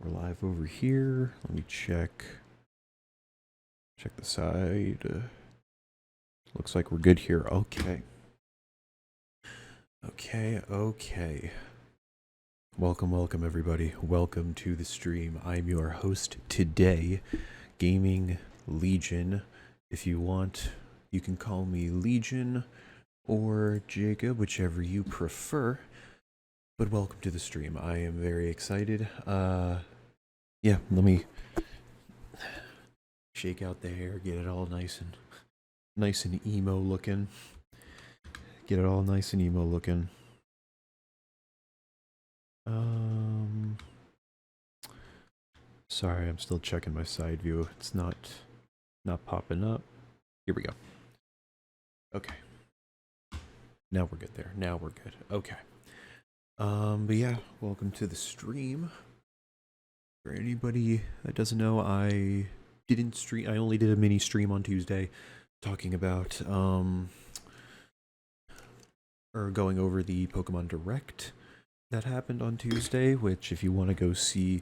We're live over here. Let me check the side. Looks like we're good here. Okay. Welcome everybody. Welcome to the stream. I'm your host today, Gaming Legion. If you want, you can call me Legion or Jacob, whichever you prefer. But welcome to the stream. I am very excited. Yeah, let me shake out the hair, get it all nice and emo looking. Get it all nice and emo looking. Sorry, I'm still checking my side view. It's not popping up. Here we go. Okay. Now we're good there. Now we're good. Okay. But yeah, welcome to the stream. For anybody that doesn't know, I didn't stream. I only did a mini stream on Tuesday talking about or going over the Pokemon Direct that happened on Tuesday, which if you want to go see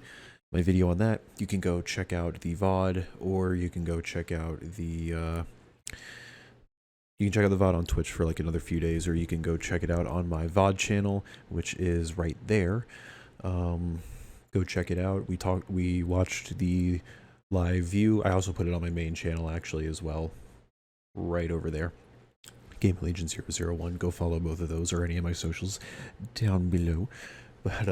my video on that, you can go check out the VOD, or you can go check out the VOD on Twitch for like another few days, or you can go check it out on my VOD channel, which is right there. Go check it out. We watched the live view. I also put it on my main channel actually as well, right over there. Game Legion 001. Go follow both of those or any of my socials down below. But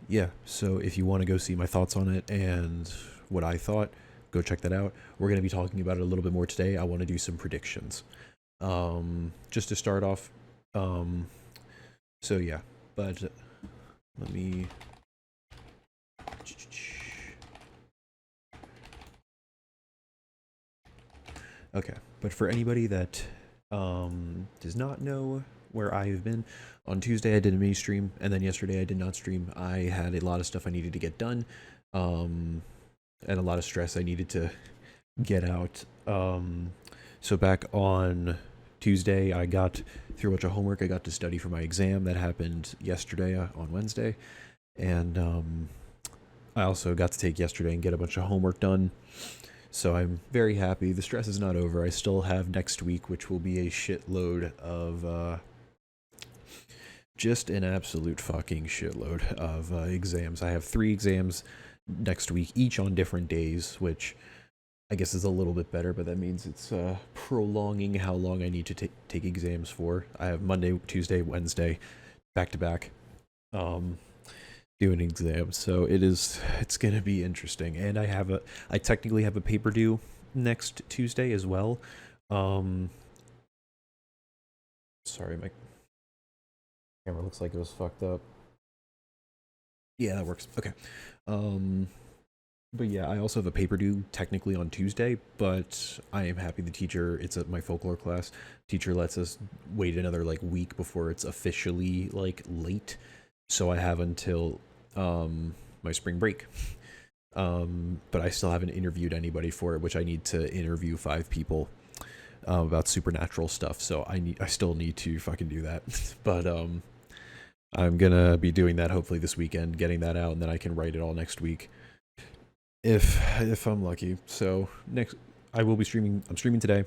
yeah, so if you want to go see my thoughts on it and what I thought, go check that out. We're going to be talking about it a little bit more today. I want to do some predictions. Just to start off. So yeah, but let me... Okay, but for anybody that does not know where I have been, on Tuesday I did a mini stream, and then yesterday I did not stream. I had a lot of stuff I needed to get done, and a lot of stress I needed to get out. So back on Tuesday, I got through a bunch of homework. I got to study for my exam that happened yesterday on Wednesday, and I also got to take yesterday and get a bunch of homework done. So I'm very happy. The stress is not over. I still have next week, which will be a shitload of, just an absolute fucking shitload of exams. I have 3 exams next week, each on different days, which I guess is a little bit better, but that means it's prolonging how long I need to take exams for. I have Monday, Tuesday, Wednesday, back to back. Doing exams, so it's gonna be interesting. And I technically have a paper due next Tuesday as well. Sorry, my camera looks like it was fucked up. Yeah, that works. Okay. But yeah, I also have a paper due technically on Tuesday, but I am happy the teacher, it's at my folklore class, teacher lets us wait another like week before it's officially like late. So I have until my spring break. But I still haven't interviewed anybody for it, which I need to interview 5 people about supernatural stuff. So I still need to fucking do that. But I'm gonna be doing that hopefully this weekend, getting that out, and then I can write it all next week if I'm lucky. So I will be streaming. I'm streaming today.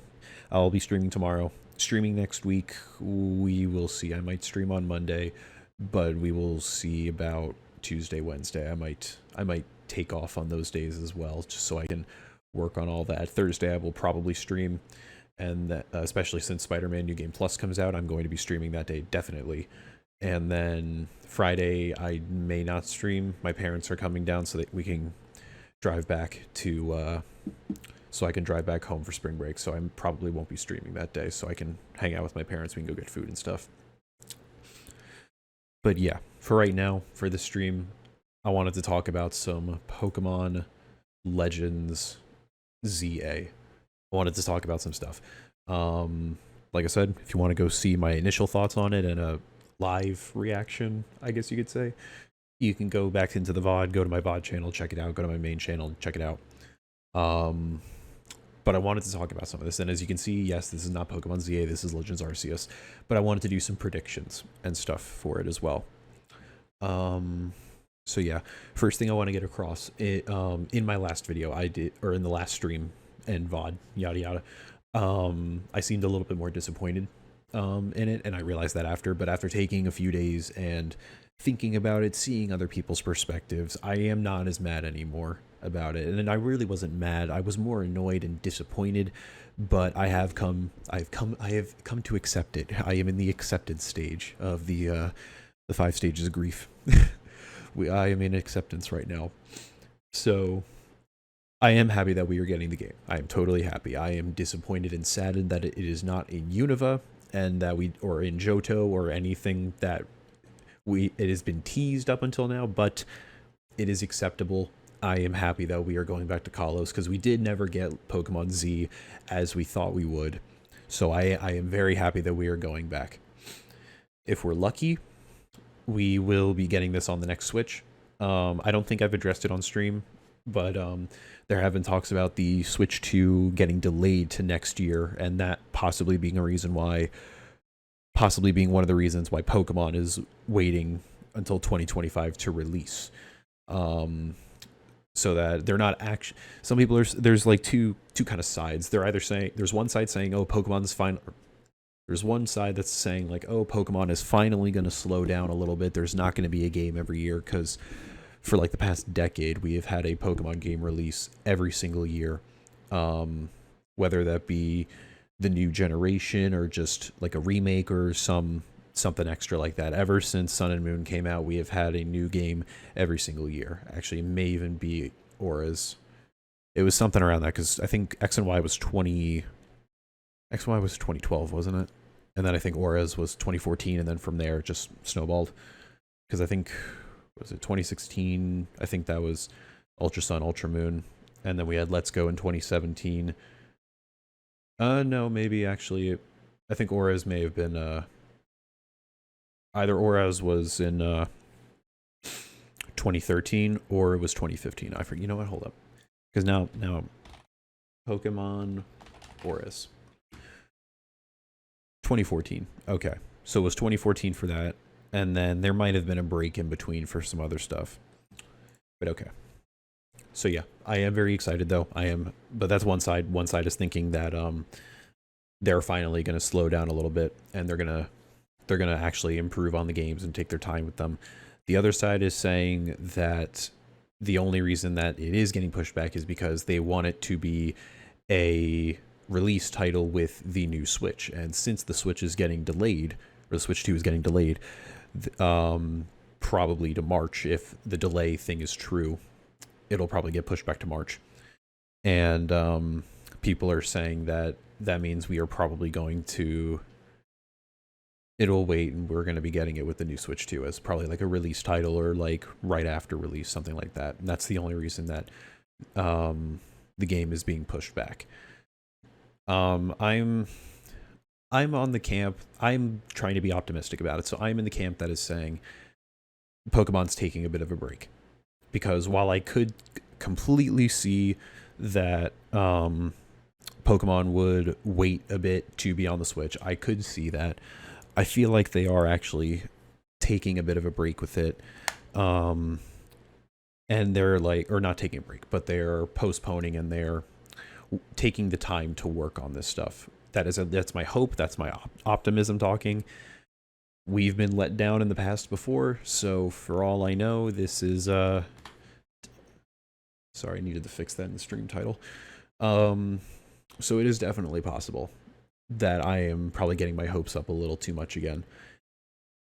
I'll be streaming tomorrow. Streaming next week, we will see. I might stream on Monday, but we will see about Tuesday, Wednesday. I might take off on those days as well, just so I can work on all that. Thursday I will probably stream, and that, especially since Spider-Man New Game Plus comes out, I'm going to be streaming that day definitely. And then Friday I may not stream. My parents are coming down so that we can drive back to so I can drive back home for spring break. So I probably won't be streaming that day, so I can hang out with my parents. We can go get food and stuff. But yeah, for right now, for the stream, I wanted to talk about some Pokemon Legends ZA. I wanted to talk about some stuff. Like I said, if you want to go see my initial thoughts on it and a live reaction, I guess you could say, you can go back into the VOD, go to my VOD channel, check it out, go to my main channel, check it out. But I wanted to talk about some of this, and as you can see, yes, this is not Pokemon ZA, this is Legends Arceus, but I wanted to do some predictions and stuff for it as well. So yeah, first thing I want to get across, in my last video I did, or in the last stream and VOD, yada yada, I seemed a little bit more disappointed in it, and I realized that after. But after taking a few days and thinking about it, seeing other people's perspectives, I am not as mad anymore about it. And I really wasn't mad. I was more annoyed and disappointed, but I have come to accept it. I am in the accepted stage of the 5 stages of grief. I am in acceptance right now. So I am happy that we are getting the game. I am totally happy. I am disappointed and saddened that it is not in Unova and that or in Johto or anything that it has been teased up until now, but it is acceptable. I am happy that we are going back to Kalos because we did never get Pokemon Z as we thought we would. So I am very happy that we are going back. If we're lucky, we will be getting this on the next Switch. I don't think I've addressed it on stream, but there have been talks about the Switch 2 getting delayed to next year, and that possibly being one of the reasons why Pokemon is waiting until 2025 to release. So that they're not actually, some people there's like two kind of sides. They're either saying, there's one side saying, oh, Pokemon is fine. There's one side that's saying like, oh, Pokemon is finally going to slow down a little bit. There's not going to be a game every year because for like the past decade, we have had a Pokemon game release every single year. Whether that be the new generation or just like a remake or something extra like that. Ever since Sun and Moon came out, we have had a new game every single year. Actually, it may even be Auras. It was something around that because I think X and Y was 2012, wasn't it? And then I think Auras was 2014, and then from there it just snowballed. Because I think, was it 2016? I think that was Ultra Sun, Ultra Moon. And then we had Let's Go in 2017. No, maybe actually, I think Auras may have been, either Auras was in 2013 or it was 2015. I forget. You know what? Hold up. Because now Pokemon Auras. 2014. Okay. So it was 2014 for that. And then there might have been a break in between for some other stuff. But okay. So yeah, I am very excited though. But that's one side. One side is thinking that they're finally going to slow down a little bit and they're going to actually improve on the games and take their time with them. The other side is saying that the only reason that it is getting pushed back is because they want it to be a release title with the new Switch. And since the Switch is getting delayed, or the Switch 2 is getting delayed, probably to March, if the delay thing is true, it'll probably get pushed back to March. And people are saying that means we are probably going to, it'll wait and we're going to be getting it with the new Switch 2 as probably like a release title or like right after release, something like that. And that's the only reason that the game is being pushed back. I'm on the camp. I'm trying to be optimistic about it. So I'm in the camp that is saying Pokemon's taking a bit of a break. Because while I could completely see that Pokemon would wait a bit to be on the Switch, I could see that. I feel like they are actually taking a bit of a break with it. And they're like, or not taking a break, but they're postponing and they're taking the time to work on this stuff. That's my hope. That's my optimism talking. We've been let down in the past before, so for all I know, this is sorry, I needed to fix that in the stream title. So it is definitely possible that I am probably getting my hopes up a little too much again.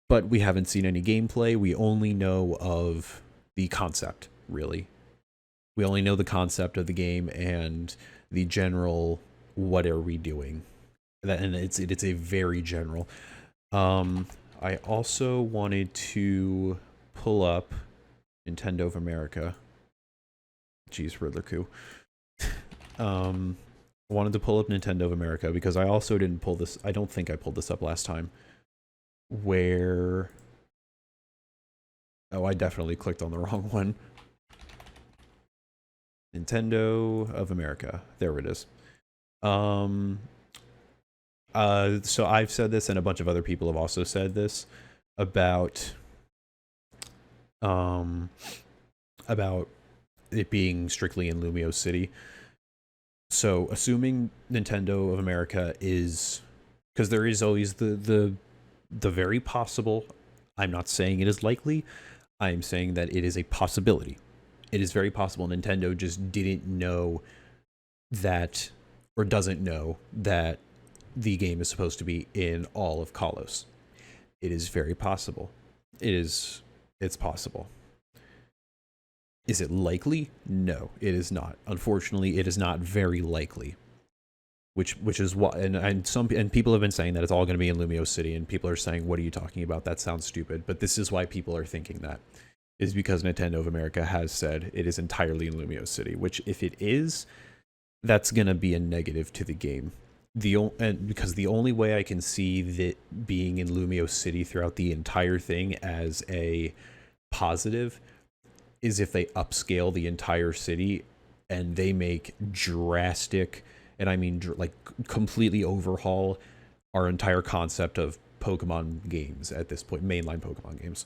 But we haven't seen any gameplay. We only know of the concept, really. We only know the concept of the game and the general what are we doing. And it's a very general. I also wanted to pull up Nintendo of America. Jeez, Riddler Coup. Wanted to pull up Nintendo of America because I also didn't pull this. I don't think I pulled this up last time. Where... Oh, I definitely clicked on the wrong one. Nintendo of America. There it is. So I've said this and a bunch of other people have also said this about um, about it being strictly in Lumio City. So, assuming Nintendo of America is, because there is always the very possible. I'm not saying it is likely. I'm saying that it is a possibility. It is very possible Nintendo just didn't know that, or doesn't know that the game is supposed to be in all of Kalos. It is very possible. It is. It's possible. Is it likely? No, it is not. Unfortunately, it is not very likely. Which is what, and people have been saying that it's all going to be in Lumio City, and people are saying, "What are you talking about? That sounds stupid." But this is why people are thinking that, is because Nintendo of America has said it is entirely in Lumio City. Which, if it is, that's going to be a negative to the game. And because the only way I can see that being in Lumio City throughout the entire thing as a positive is if they upscale the entire city and they make drastic, and I mean like completely overhaul our entire concept of Pokemon games at this point, mainline Pokemon games.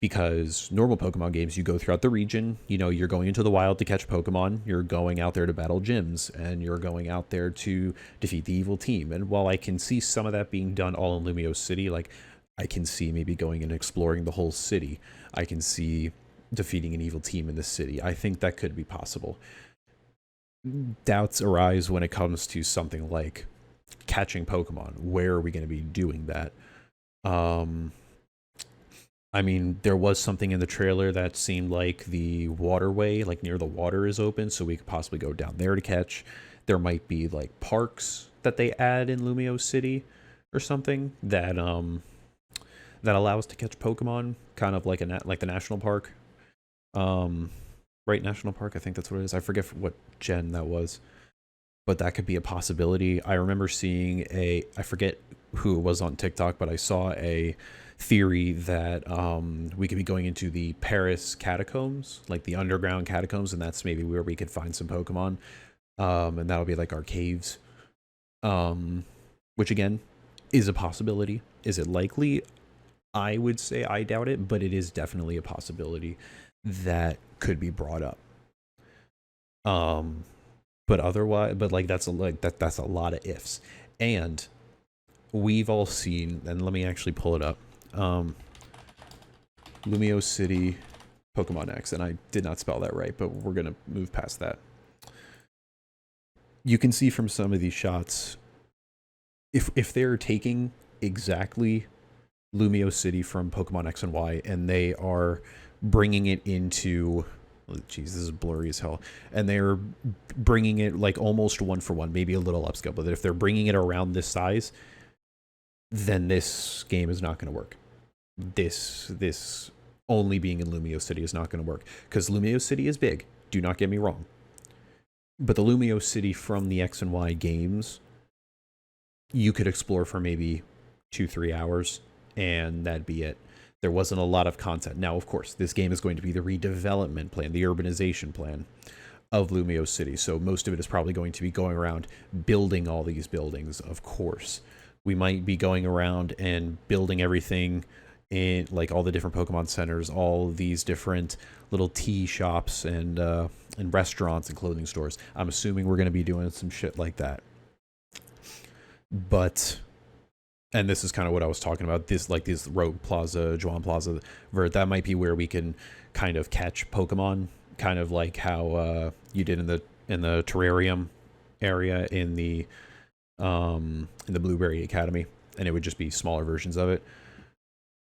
Because normal Pokemon games, you go throughout the region, you know, you're going into the wild to catch Pokemon, you're going out there to battle gyms, and you're going out there to defeat the evil team. And while I can see some of that being done all in Lumio City, like I can see maybe going and exploring the whole city. I can see defeating an evil team in the city. I think that could be possible. Doubts arise when it comes to something like catching Pokemon. Where are we going to be doing that? I mean, there was something in the trailer that seemed like the waterway, like near the water, is open, so we could possibly go down there to catch. There might be like parks that they add in Lumio City or something that allow us to catch Pokemon, kind of like like the national park. Right, national park, I think that's what it is. I forget what gen that was, but that could be a possibility. I remember seeing I forget who it was on TikTok, but I saw a theory that we could be going into the Paris catacombs, like the underground catacombs, and that's maybe where we could find some Pokemon. And that'll be like our caves, which again is a possibility. Is it likely? I would say I doubt it, but it is definitely a possibility that could be brought up. But otherwise, but like that's a lot of ifs, and we've all seen. And let me actually pull it up. Lumio City, Pokemon X, and I did not spell that right, but we're gonna move past that. You can see from some of these shots, if they're taking exactly Lumio City from Pokemon X and Y, and they are bringing it into, jeez, this is blurry as hell, and they're bringing it like almost one for one, maybe a little upscale, but if they're bringing it around this size, then this game is not going to work. This only being in Lumio City is not going to work, because Lumio City is big, do not get me wrong, but the Lumio City from the X and Y games, you could explore for maybe 2-3 hours, and that'd be it. There wasn't a lot of content. Now, of course, this game is going to be the redevelopment plan, the urbanization plan of Lumio City. So most of it is probably going to be going around building all these buildings, of course. We might be going around and building everything in like all the different Pokemon centers, all these different little tea shops and restaurants and clothing stores. I'm assuming we're going to be doing some shit like that. But, and this is kind of what I was talking about, this Rogue Plaza, Juan Plaza, where that might be where we can kind of catch Pokemon, kind of like how you did in the terrarium area in the Blueberry Academy, and it would just be smaller versions of it.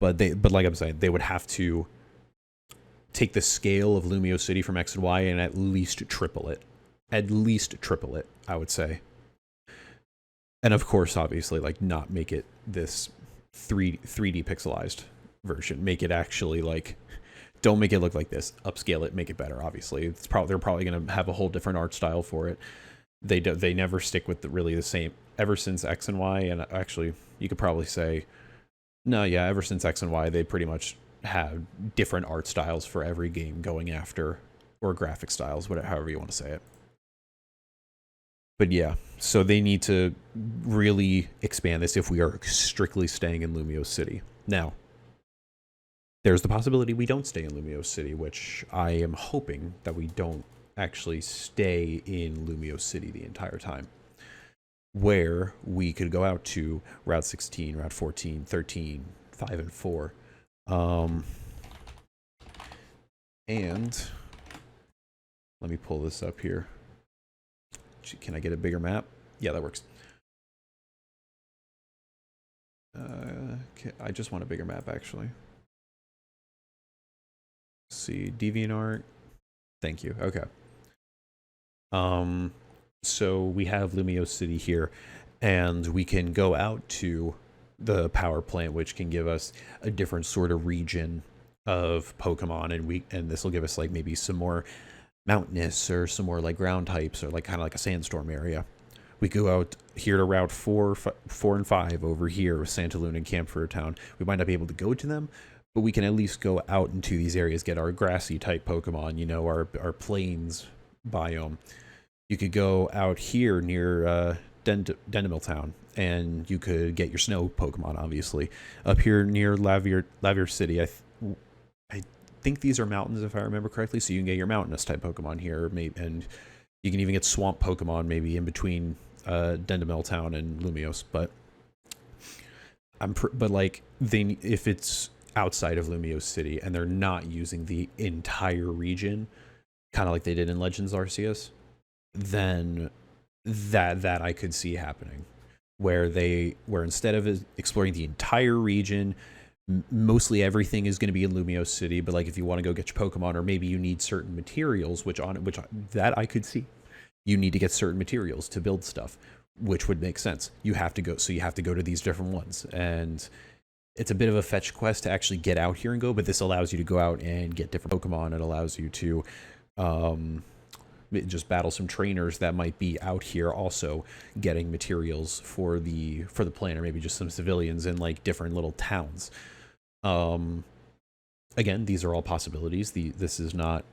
But like I'm saying, they would have to take the scale of Lumio City from X and Y and at least triple it. At least triple it, I would say. And of course, obviously, like not make it this 3D pixelized version. Make it actually like, don't make it look like this. Upscale it, make it better. Obviously, they're probably going to have a whole different art style for it. They never stick with really the same ever since X and Y. And actually, you could probably say, no, yeah, ever since X and Y, they pretty much have different art styles for every game going after, or graphic styles, whatever, however you want to say it. But yeah, so they need to really expand this if we are strictly staying in Lumio City. Now, There's the possibility we don't stay in Lumio City, which I am hoping that we don't actually stay in Lumio City the entire time, where we could go out to Route 16, Route 14, 13, 5, and 4. And let me pull this up here. Can I get a bigger map? Yeah, that works. I just want a bigger map, actually. Let's see, DeviantArt. Thank you. Okay. So we have Lumio City here, and we can go out to the power plant, which can give us a different sort of region of Pokemon, and this will give us like maybe some more mountainous or some more like ground types, or like kind of like a sandstorm area. We go out here to Route 4 and 5 over here with Santa Luna and Camphor Town. We might not be able to go to them, but we can at least go out into these areas, get our grassy type Pokemon, you know, our plains biome. You could go out here near Dendemil Town, and you could get your snow Pokemon, obviously. Up here near Lavier City, I think these are mountains, if I remember correctly, so you can get your mountainous type Pokemon here, maybe, and you can even get swamp Pokemon maybe in between Dendemil Town and Lumios. But like if it's outside of Lumios City and they're not using the entire region, kind of like they did in Legends Arceus, then that I could see happening, where instead of exploring the entire region, mostly everything is going to be in Lumios City, but like if you want to go get your Pokemon, or maybe you need certain materials, which that I could see. You need to get certain materials to build stuff, which would make sense. You have to go to these different ones, and it's a bit of a fetch quest to actually get out here and go, but this allows you to go out and get different Pokemon. It allows you to just battle some trainers that might be out here also getting materials for the plan, or maybe just some civilians in like different little towns. Again, these are all possibilities. This is not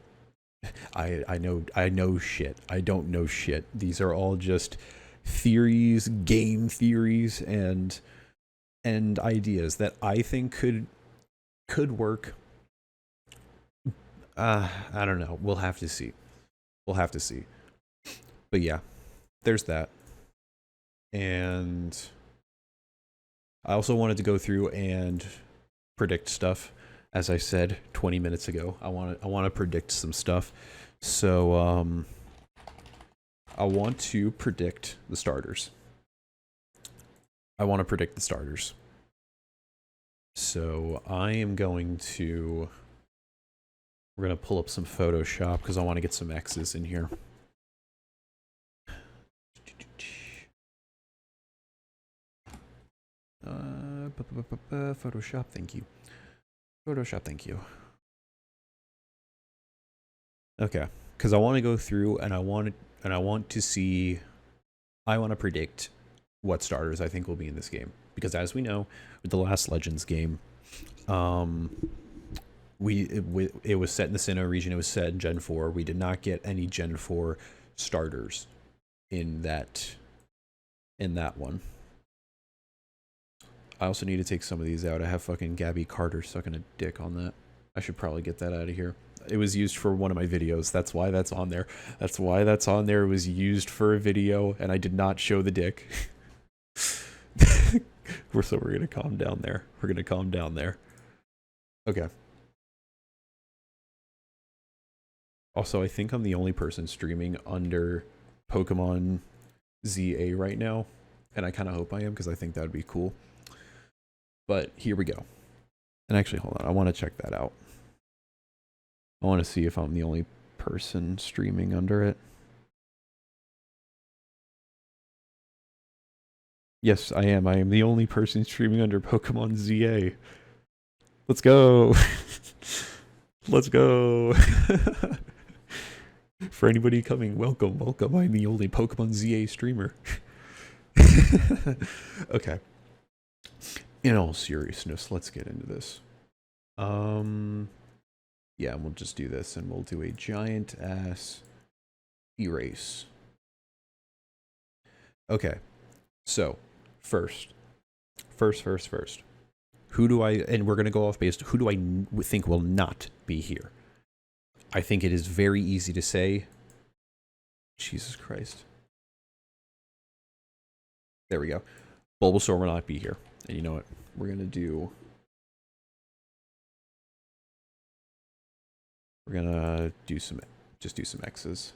I know shit. I don't know shit. These are all just theories, game theories, and ideas that I think could work. I don't know. We'll have to see. But yeah, there's that. And I also wanted to go through and predict stuff. As I said 20 minutes ago, I want to predict some stuff. So I want to predict the starters. So we're going to pull up some Photoshop because I want to get some X's in here. Photoshop, thank you. Okay, because I want to go through and I want to predict what starters I think will be in this game, because as we know, with the last Legends game, it was set in the Sinnoh region. It was set in Gen 4. We did not get any Gen 4 starters in that one. I also need to take some of these out. I have fucking Gabby Carter sucking a dick on that. I should probably get that out of here. It was used for one of my videos. That's why that's on there. It was used for a video, and I did not show the dick. We're gonna calm down there. Okay. Also, I think I'm the only person streaming under Pokemon ZA right now, and I kind of hope I am, because I think that would be cool. But here we go. And actually, hold on. I want to check that out. I want to see if I'm the only person streaming under it. Yes, I am. I am the only person streaming under Pokemon ZA. Let's go. Let's go. For anybody coming, welcome. I'm the only Pokemon ZA streamer. Okay. In all seriousness, let's get into this. Yeah, we'll just do this, and we'll do a giant ass erase. Okay, so first, Who do I, and we're going to go off based, who do I think will not be here? I think it is very easy to say, Jesus Christ. There we go. Bulbasaur will not be here. And you know what? We're going to do, we're going to do some, just do some X's.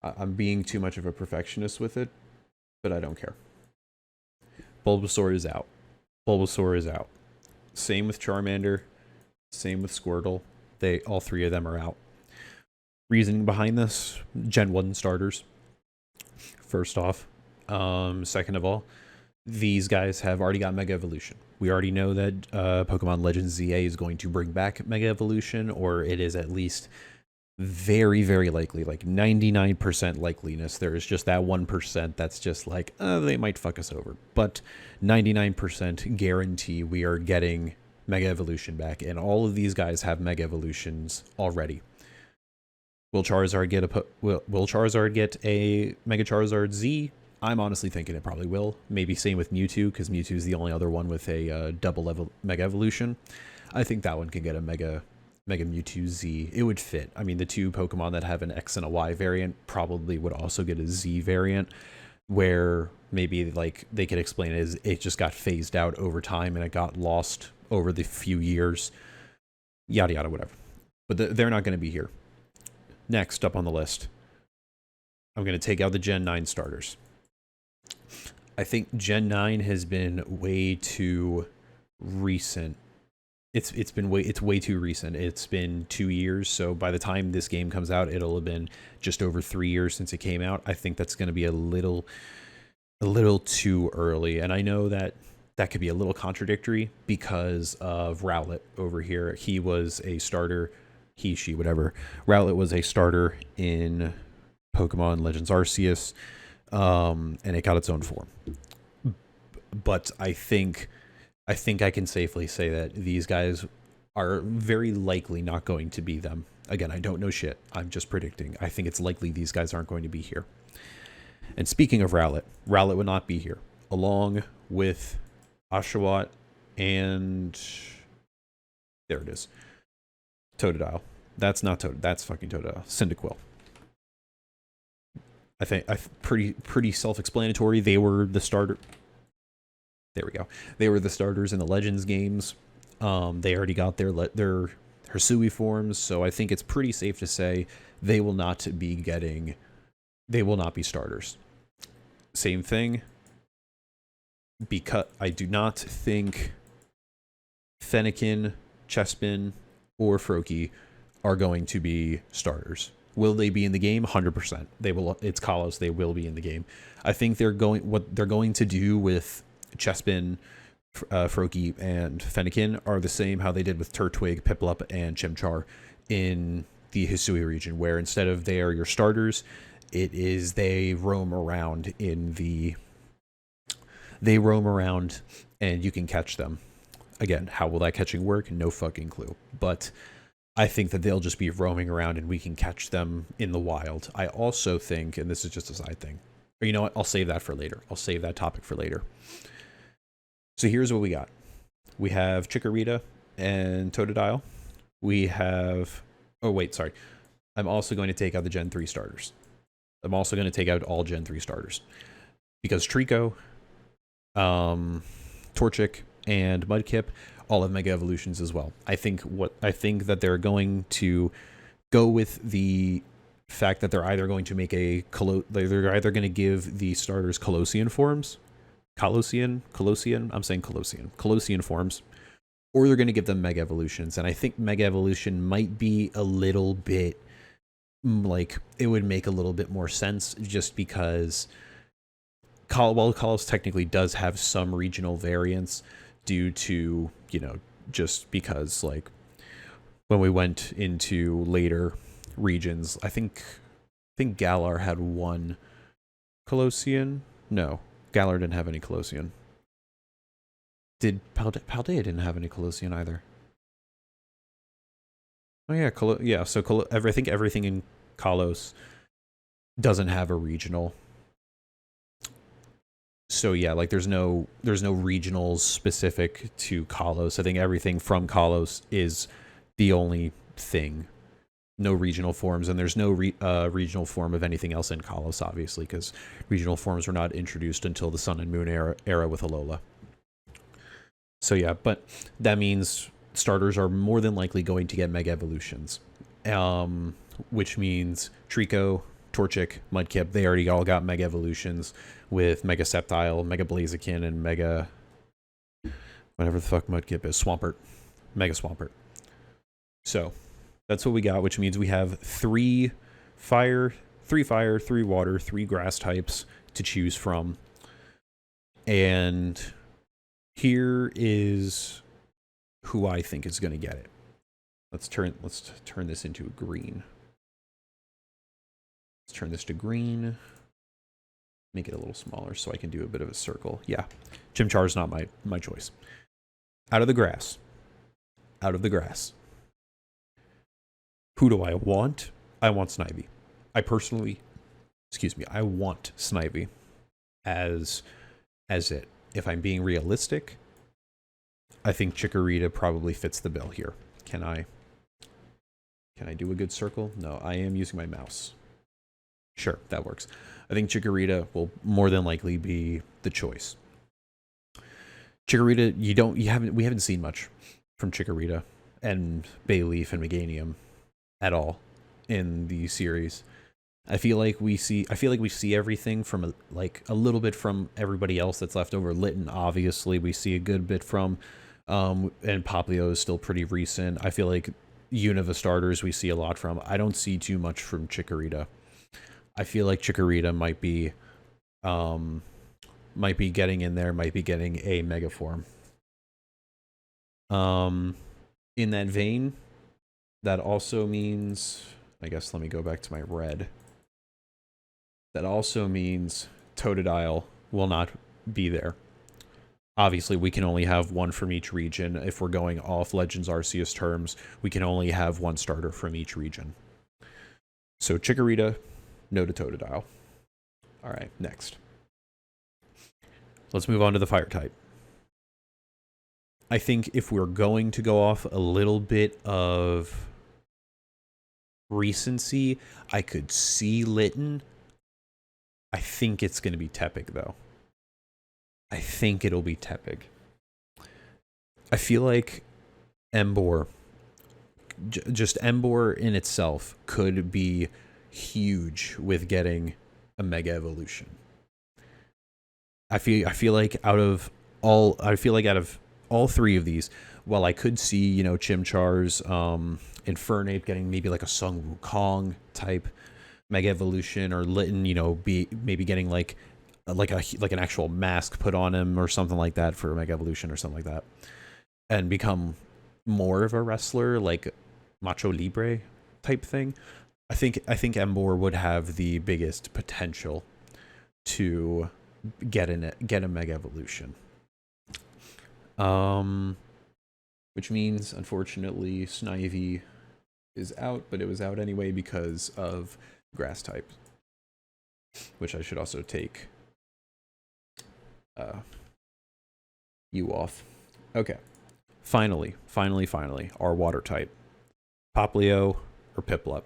I'm being too much of a perfectionist with it, but I don't care. Bulbasaur is out. Bulbasaur is out. Same with Charmander. Same with Squirtle. All three of them are out. Reasoning behind this, Gen 1 starters. First off. Second of all, these guys have already got Mega Evolution. We already know that Pokemon Legends ZA is going to bring back Mega Evolution, or it is at least very, very likely, like 99% likeliness. There is just that 1% that's just like, they might fuck us over. But 99% guarantee we are getting Mega Evolution back, and all of these guys have Mega Evolutions already. Will Charizard get a Mega Charizard Z? I'm honestly thinking it probably will. Maybe same with Mewtwo, because Mewtwo is the only other one with a double level Mega Evolution. I think that one can get a Mega Mewtwo Z. It would fit. I mean, the two Pokemon that have an X and a Y variant probably would also get a Z variant, where maybe like they could explain it as it just got phased out over time and it got lost over the few years. Yada yada, whatever. But they're not going to be here. Next up on the list, I'm going to take out the Gen 9 starters. I think Gen 9 has been way too recent. It's way too recent. It's been 2 years, so by the time this game comes out, it'll have been just over 3 years since it came out. I think that's going to be a little too early, and I know that could be a little contradictory because of Rowlet over here. He was a starter. She, whatever. Rowlet was a starter in Pokemon Legends Arceus, and it got its own form. But I think I can safely say that these guys are very likely not going to be them. Again, I don't know shit. I'm just predicting. I think it's likely these guys aren't going to be here. And speaking of Rowlet would not be here, along with Oshawott and there it is. Totodile. That's not Totodile. That's fucking Totodile. Cyndaquil. I think pretty self-explanatory. They were the starter. There we go. They were the starters in the Legends games. They already got their Hisui forms, so I think it's pretty safe to say they will not be starters. Same thing. Because I do not think Fennekin, Chespin, or Froakie are going to be starters. Will they be in the game? 100%. They will. It's Kalos. They will be in the game. I think what they're going to do with Chespin, Froakie, and Fennekin are the same how they did with Turtwig, Piplup, and Chimchar in the Hisui region, where instead of they are your starters, it is they roam around and you can catch them. Again, how will that catching work? No fucking clue. But I think that they'll just be roaming around and we can catch them in the wild. I also think, and this is just a side thing, or you know what? I'll save that for later. I'll save that topic for later. So here's what we got. We have Chikorita and Totodile. We have... Oh, wait, sorry. I'm also going to take out the Gen 3 starters. I'm also going to take out all Gen 3 starters. Because Trico, Torchic, and Mudkip all have Mega Evolutions as well. I think that they're going to go with the fact that they're either going to make they're either going to give the starters Colossian forms, Colossian forms, or they're going to give them Mega Evolutions. And I think Mega Evolution might be a little bit like it would make a little bit more sense just because Kalos technically does have some regional variants due to, you know, just because like when we went into later regions, I think Galar had one Colossian. No, Galar didn't have any Colossian. Did Paldea didn't have any Colossian either. Oh yeah, so I think everything in Kalos doesn't have a regional. So yeah, like there's no regionals specific to Kalos. I think everything from Kalos is the only thing. No regional forms, and there's no regional form of anything else in Kalos, obviously, because regional forms were not introduced until the Sun and Moon era with Alola. So yeah, but that means starters are more than likely going to get Mega Evolutions, which means Trico, Torchic, Mudkip, they already all got Mega Evolutions with Mega Sceptile, Mega Blaziken, and Mega... whatever the fuck Mudkip is. Swampert. Mega Swampert. So, that's what we got, which means we have 3 fire, 3 water, 3 grass types to choose from. And here is who I think is going to get it. Let's turn this into a green. Let's turn this to green. Make it a little smaller so I can do a bit of a circle. Yeah, Chimchar's not my choice. Out of the grass. Out of the grass. Who do I want? I want Snivy. I personally, I want Snivy as it. If I'm being realistic, I think Chikorita probably fits the bill here. Can I do a good circle? No, I am using my mouse. Sure, that works. I think Chikorita will more than likely be the choice. Chikorita, we haven't seen much from Chikorita and Bayleaf and Meganium at all in the series. I feel like we see everything from a little bit from everybody else that's left over. Litten, obviously, we see a good bit from, and Popplio is still pretty recent. I feel like Unova starters we see a lot from. I don't see too much from Chikorita. I feel like Chikorita might be getting in there, might be getting a Mega Form. In that vein, that also means, I guess let me go back to my red. That also means Totodile will not be there. Obviously, we can only have one from each region. If we're going off Legends Arceus terms, we can only have one starter from each region. So Chikorita, no to Totodile. All right, next. Let's move on to the fire type. I think if we're going to go off a little bit of recency, I could see Litten. I think it's going to be Tepig, though. I think it'll be Tepig. I feel like Emboar, just Emboar in itself, could be huge with getting a Mega Evolution. I feel like out of all 3 of these, while I could see, Chimchar's Infernape getting maybe like a Sung Wukong type Mega Evolution, or Litten, maybe getting like an actual mask put on him or something like that for a Mega Evolution or something like that, and become more of a wrestler, like Macho Libre type thing. I think Emboar would have the biggest potential to get a Mega Evolution. Which means, unfortunately, Snivy is out, but it was out anyway because of grass type, which I should also take you off. Okay, finally, our water type, Popplio or Piplup.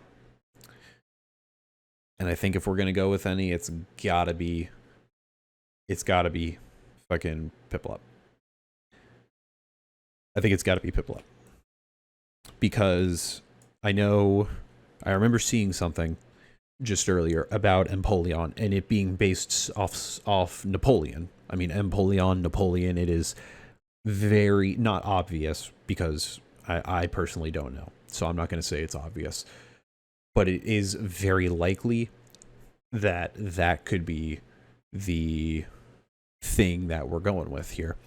And I think if we're gonna go with any, it's gotta be fucking Piplup. I think it's gotta be Piplup. Because I remember seeing something just earlier about Empoleon and it being based off Napoleon. I mean, Empoleon, Napoleon, it is very not obvious because I personally don't know. So I'm not going to say it's obvious. But it is very likely that that could be the thing that we're going with here.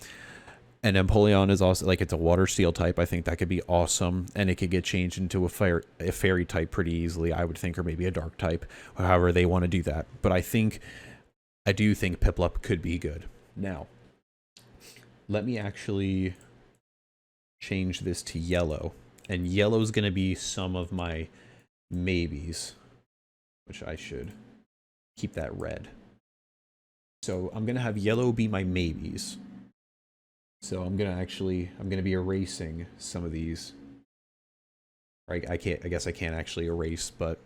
And Empoleon is also, like, it's a water steel type. I think that could be awesome. And it could get changed into a fairy type pretty easily, I would think, or maybe a dark type, however they want to do that. But I do think Piplup could be good. Now, let me actually change this to yellow. And yellow's going to be some of my maybes, which I should keep that red. So I'm gonna have yellow be my maybes. So I'm gonna be erasing some of these. I guess I can't actually erase, but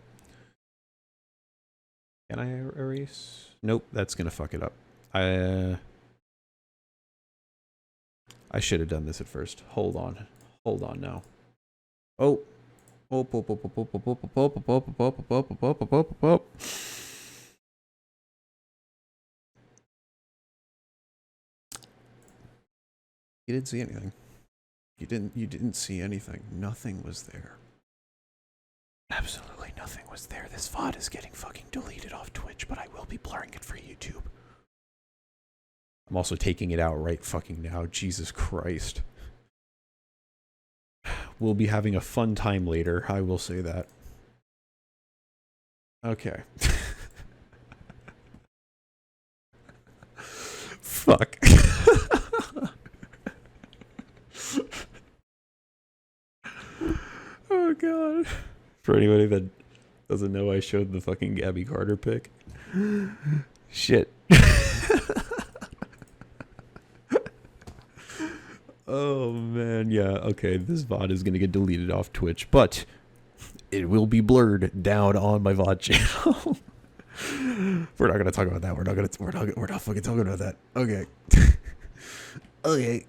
can I erase? Nope, that's gonna fuck it up. I should have done this at first. Hold on now. Oh. You didn't see anything. You didn't see anything. Nothing was there. Absolutely nothing was there. This VOD is getting fucking deleted off Twitch, but I will be blurring it for YouTube. I'm also taking it out right fucking now. Jesus Christ. We'll be having a fun time later, I will say that. Okay. Fuck. Oh god. For anybody that doesn't know, I showed the fucking Gabby Carter pic. Shit. Oh man, yeah, okay, this VOD is gonna get deleted off Twitch, but it will be blurred down on my VOD channel. We're not gonna talk about that. We're not fucking talking about that. Okay. Okay.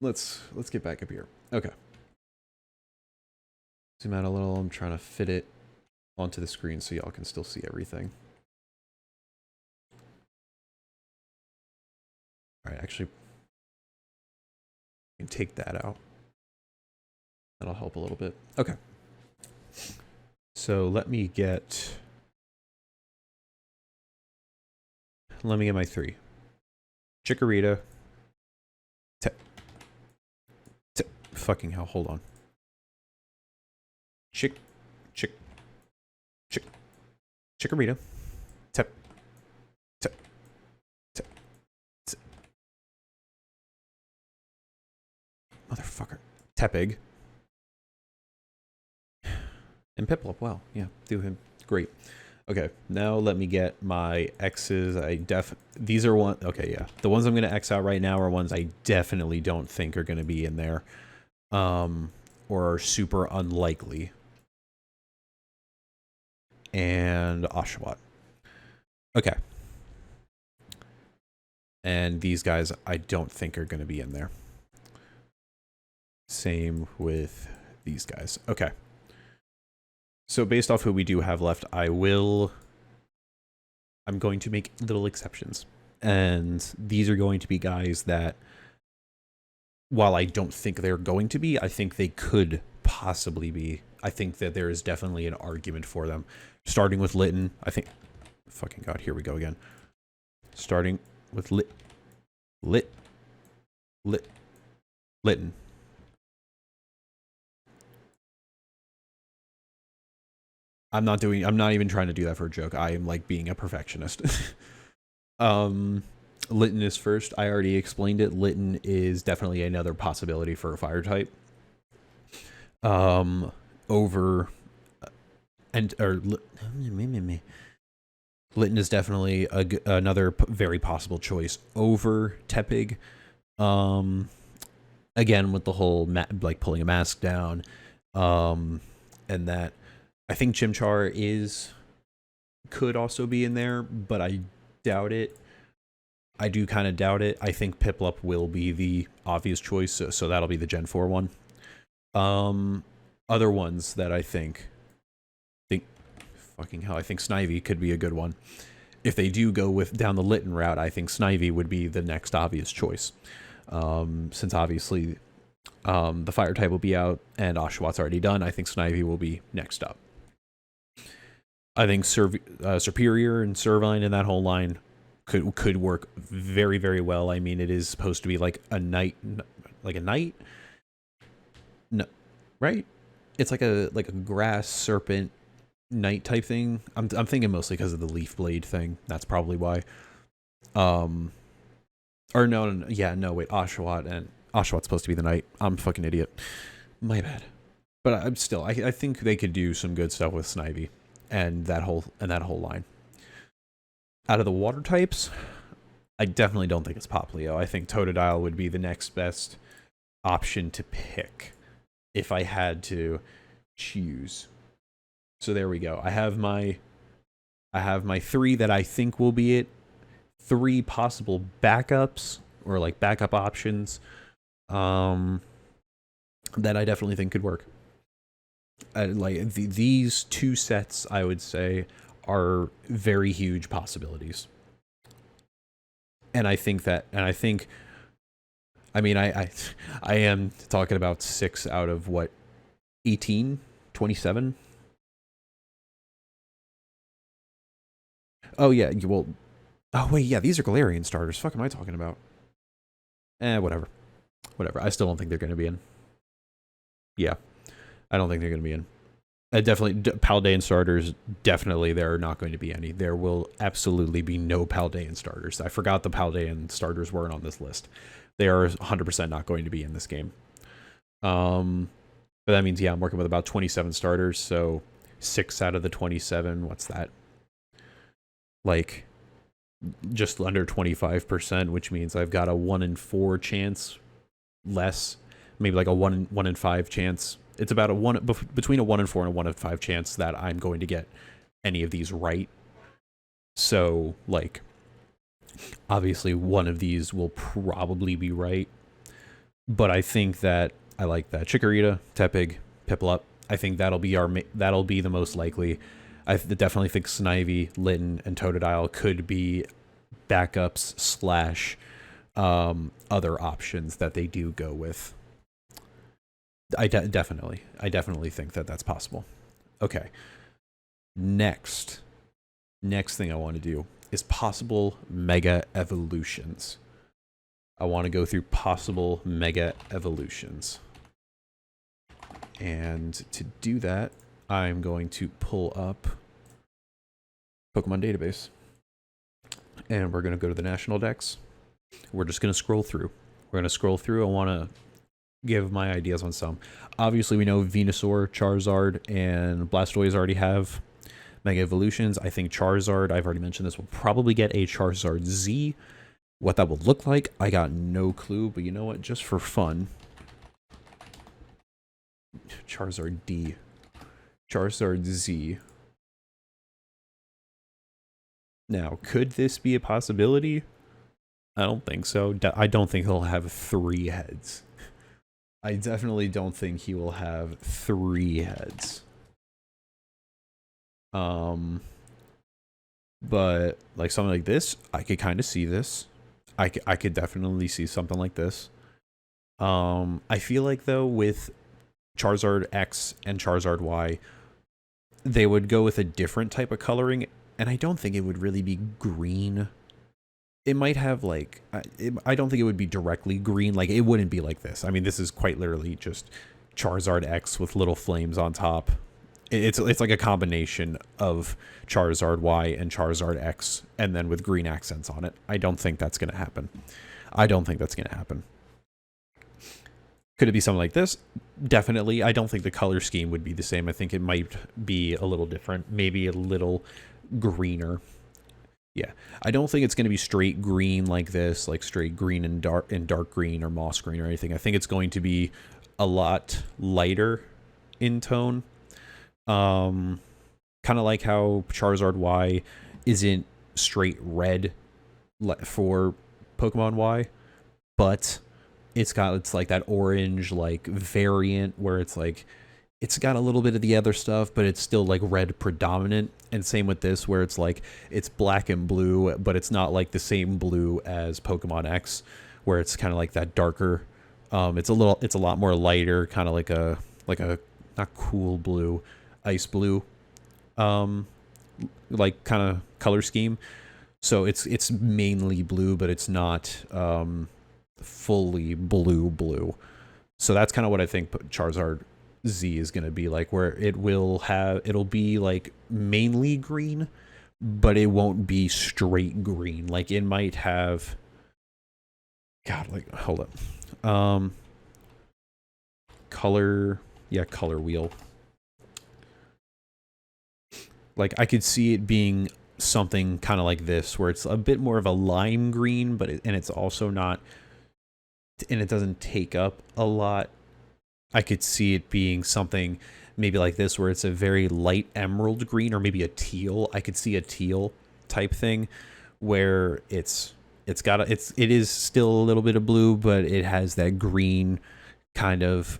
Let's get back up here. Okay. Zoom out a little. I'm trying to fit it onto the screen so y'all can still see everything. Alright, actually I can take that out. That'll help a little bit. Okay. So let me get my 3. Chikorita. Fucking hell, hold on. Chikorita. Motherfucker. Tepig. And Piplup, wow. Yeah, do him. Great. Okay, now let me get my X's. These are okay, yeah. The ones I'm going to X out right now are ones I definitely don't think are going to be in there. Or are super unlikely. And Oshawott. Okay. And these guys I don't think are going to be in there. Same with these guys. Okay. So based off who we do have left, I'm going to make little exceptions. And these are going to be guys that, while I don't think they're going to be, I think they could possibly be. I think that there is definitely an argument for them. Starting with Litten, I think... Fucking god, here we go again. Starting with Litten. I'm not even trying to do that for a joke. I am like being a perfectionist. Litten is first. I already explained it. Litten is definitely another possibility for a fire type. Litten is definitely another very possible choice over Tepig. Again, with the whole like pulling a mask down, and that. I think Chimchar could also be in there, but I doubt it. I do kind of doubt it. I think Piplup will be the obvious choice, so that'll be the Gen 4 one. Other ones that I think fucking hell, I think Snivy could be a good one. If they do go down the Litten route, I think Snivy would be the next obvious choice. Since obviously the fire type will be out and Oshawott's already done, I think Snivy will be next up. I think Superior and Servine and that whole line could work very, very well. I mean, it is supposed to be like a knight, no, right? It's like a grass serpent knight type thing. I'm thinking mostly because of the leaf blade thing. That's probably why. Or no, yeah, no, wait, Oshawott's supposed to be the knight. I'm a fucking idiot. My bad. But I'm still, I think they could do some good stuff with Snivy and that whole line. Out of the water types, I definitely don't think it's Poplio. I think Totodile would be the next best option to pick if I had to choose. So there we go. I have my three that I think will be it. Three possible backups or like backup options that I definitely think could work. These two sets, I would say, are very huge possibilities. And I think I mean, I am talking about 6 out of what, 18, 27. Oh yeah, well, oh wait, yeah, these are Galarian starters. Fuck am I talking about? Whatever. Whatever. I still don't think they're going to be in. Yeah, I don't think they're going to be in. Definitely, Paldean starters, definitely there are not going to be any. There will absolutely be no Paldean starters. I forgot the Paldean starters weren't on this list. They are 100% not going to be in this game. But that means, yeah, I'm working with about 27 starters, so 6 out of the 27, what's that? Like, just under 25%, which means I've got a 1 in 4 chance less, maybe like a 1 in 5 chance. It's about between a 1 in 4 and a 1 in 5 chance that I'm going to get any of these right. So, like, obviously one of these will probably be right, but I think that I like that Chikorita, Tepig, Piplup. I think that'll be the most likely. I definitely think Snivy, Litten, and Totodile could be backups slash other options that they do go with. I definitely think that that's possible. Okay. Next thing I want to do is possible mega evolutions. I want to go through possible mega evolutions. And to do that, I'm going to pull up Pokemon database. And we're going to go to the national dex. We're just going to scroll through. We're going to scroll through. I want to give my ideas on some. Obviously, we know Venusaur, Charizard, and Blastoise already have Mega Evolutions. I think Charizard, I've already mentioned this, will probably get a Charizard Z. What that will look like, I got no clue, but you know what? Just for fun. Charizard D. Charizard Z. Now, could this be a possibility? I don't think so. I don't think he'll have 3 heads. I definitely don't think he will have 3 heads. But like something like this, I could kind of see this. I could definitely see something like this. I feel like though with Charizard X and Charizard Y, they would go with a different type of coloring, and I don't think it would really be green. It might have like, I don't think it would be directly green. Like, it wouldn't be like this. I mean, this is quite literally just Charizard X with little flames on top. It's like a combination of Charizard Y and Charizard X, and then with green accents on it. I don't think that's going to happen. Could it be something like this? Definitely. I don't think the color scheme would be the same. I think it might be a little different. Maybe a little greener. Yeah. I don't think it's going to be straight green like this, like straight green and dark green or moss green or anything. I think it's going to be a lot lighter in tone. Kind of like how Charizard Y isn't straight red for Pokemon Y, but it's like that orange like variant where it's like it's got a little bit of the other stuff, but it's still like red predominant. And same with this, where it's like it's black and blue, but it's not like the same blue as Pokemon X, where it's kind of like that darker. It's a lot more lighter, kind of like a not cool blue, ice blue, like kind of color scheme. So it's mainly blue, but it's not fully blue. So that's kind of what I think Charizard Z is going to be like, where it'll be like mainly green, but it won't be straight green. Like it might have, God, like, hold up. Color wheel. Like I could see it being something kind of like this, where it's a bit more of a lime green, but and it's also not, and it doesn't take up a lot. I could see it being something maybe like this, where it's a very light emerald green, or maybe a teal. I could see a teal type thing, where it is still a little bit of blue, but it has that green kind of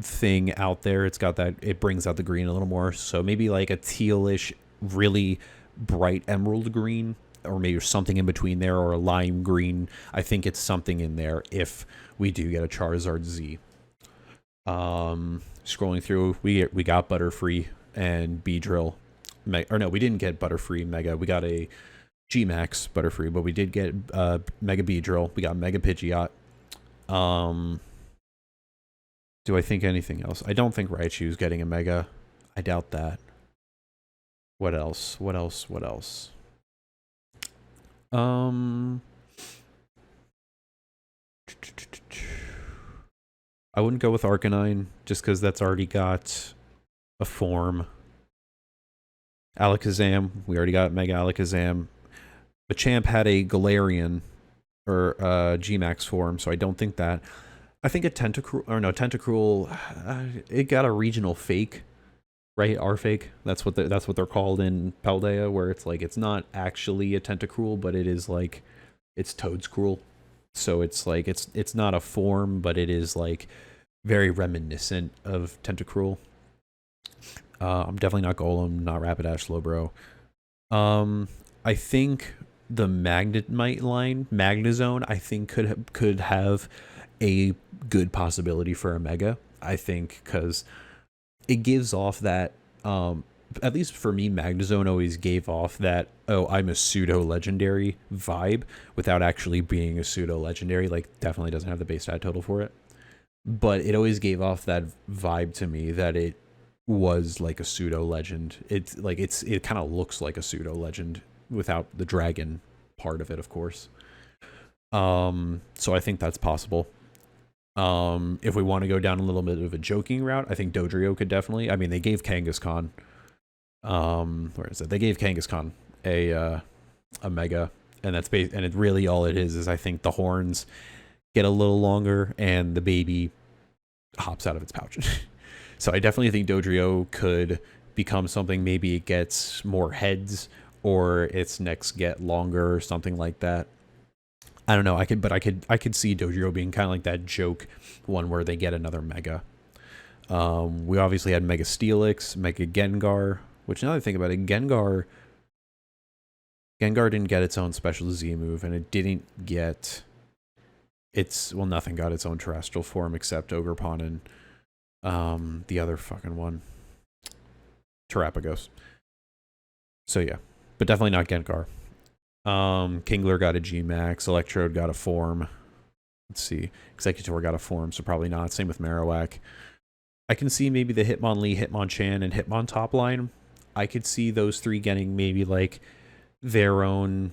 thing out there. It's got that, it brings out the green a little more. So maybe like a tealish, really bright emerald green, or maybe something in between there, or a lime green. I think it's something in there if we do get a Charizard Z. Scrolling through, we got Butterfree and Beedrill. Or no, we didn't get Butterfree Mega. We got a G-Max Butterfree, but we did get Mega Beedrill. We got Mega Pidgeot. Do I think anything else? I don't think Raichu's getting a Mega. I doubt that. What else? What else? What else? I wouldn't go with Arcanine, just because that's already got a form. Alakazam, we already got Mega Alakazam. Machamp had a Galarian, or G-Max form, so I don't think that. I think a Tentacruel, or no, Tentacruel, it got a regional fake, right? R-Fake, that's what they're called in Paldea, where it's like, it's not actually a Tentacruel, but it is like, it's Toadscruel. So it's like, it's not a form, but it is like very reminiscent of Tentacruel. I'm definitely not Golem, not Rapidash, Slowbro. I think the Magnemite line, Magnezone, I think could have a good possibility for a Mega. I think because it gives off that, at least for me, Magnezone always gave off that, oh, I'm a pseudo-legendary vibe, without actually being a pseudo-legendary. Like, definitely doesn't have the base stat total for it. But it always gave off that vibe to me that it was like a pseudo-legend. It's like, it kind of looks like a pseudo-legend without the dragon part of it, of course. So I think that's possible. If we want to go down a little bit of a joking route, I think Dodrio could definitely. I mean, they gave Kangaskhan. Where is it? They gave Kangaskhan a Mega, and that's and it really all it is I think the horns get a little longer and the baby hops out of its pouch. So I definitely think Dodrio could become something. Maybe it gets more heads, or its necks get longer, or something like that. I don't know. I could see Dodrio being kind of like that joke one where they get another Mega. We obviously had Mega Steelix, Mega Gengar, which now that I think about it, Gengar didn't get its own special Z move, and it didn't get well, nothing got its own terrestrial form except Ogerpon and the other fucking one, Terrapagos. So yeah, but definitely not Gengar. Kingler got a G-Max, Electrode got a form. Let's see, Executor got a form, so probably not. Same with Marowak. I can see maybe the Hitmonlee, Hitmonchan, and Hitmon top line. I could see those three getting maybe like their own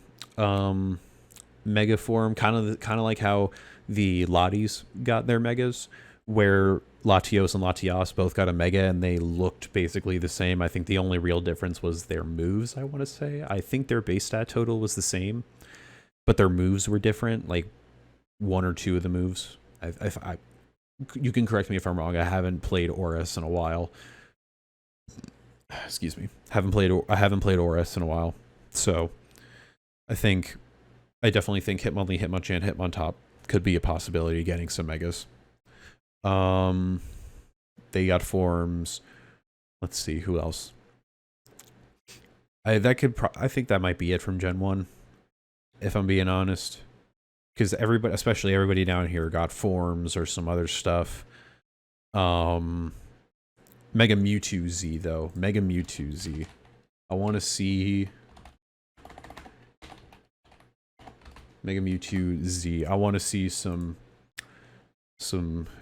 Mega form, kind of like how the Lotties got their Megas, where Latios and Latias both got a Mega, and they looked basically the same. I think the only real difference was their moves, I want to say. I think their base stat total was the same, but their moves were different, like one or two of the moves. You can correct me if I'm wrong. I haven't played Oris in a while. Excuse me. I haven't played Oris in a while. So I definitely think Hitmonlee, Hitmonchan, Hitmontop could be a possibility of getting some Megas. They got forms. Let's see, who else? I think that might be it from Gen 1, if I'm being honest. Because especially everybody down here got forms or some other stuff. Mega Mewtwo Z, though. Mega Mewtwo Z. I want to see Mega Mewtwo Z. I want to see some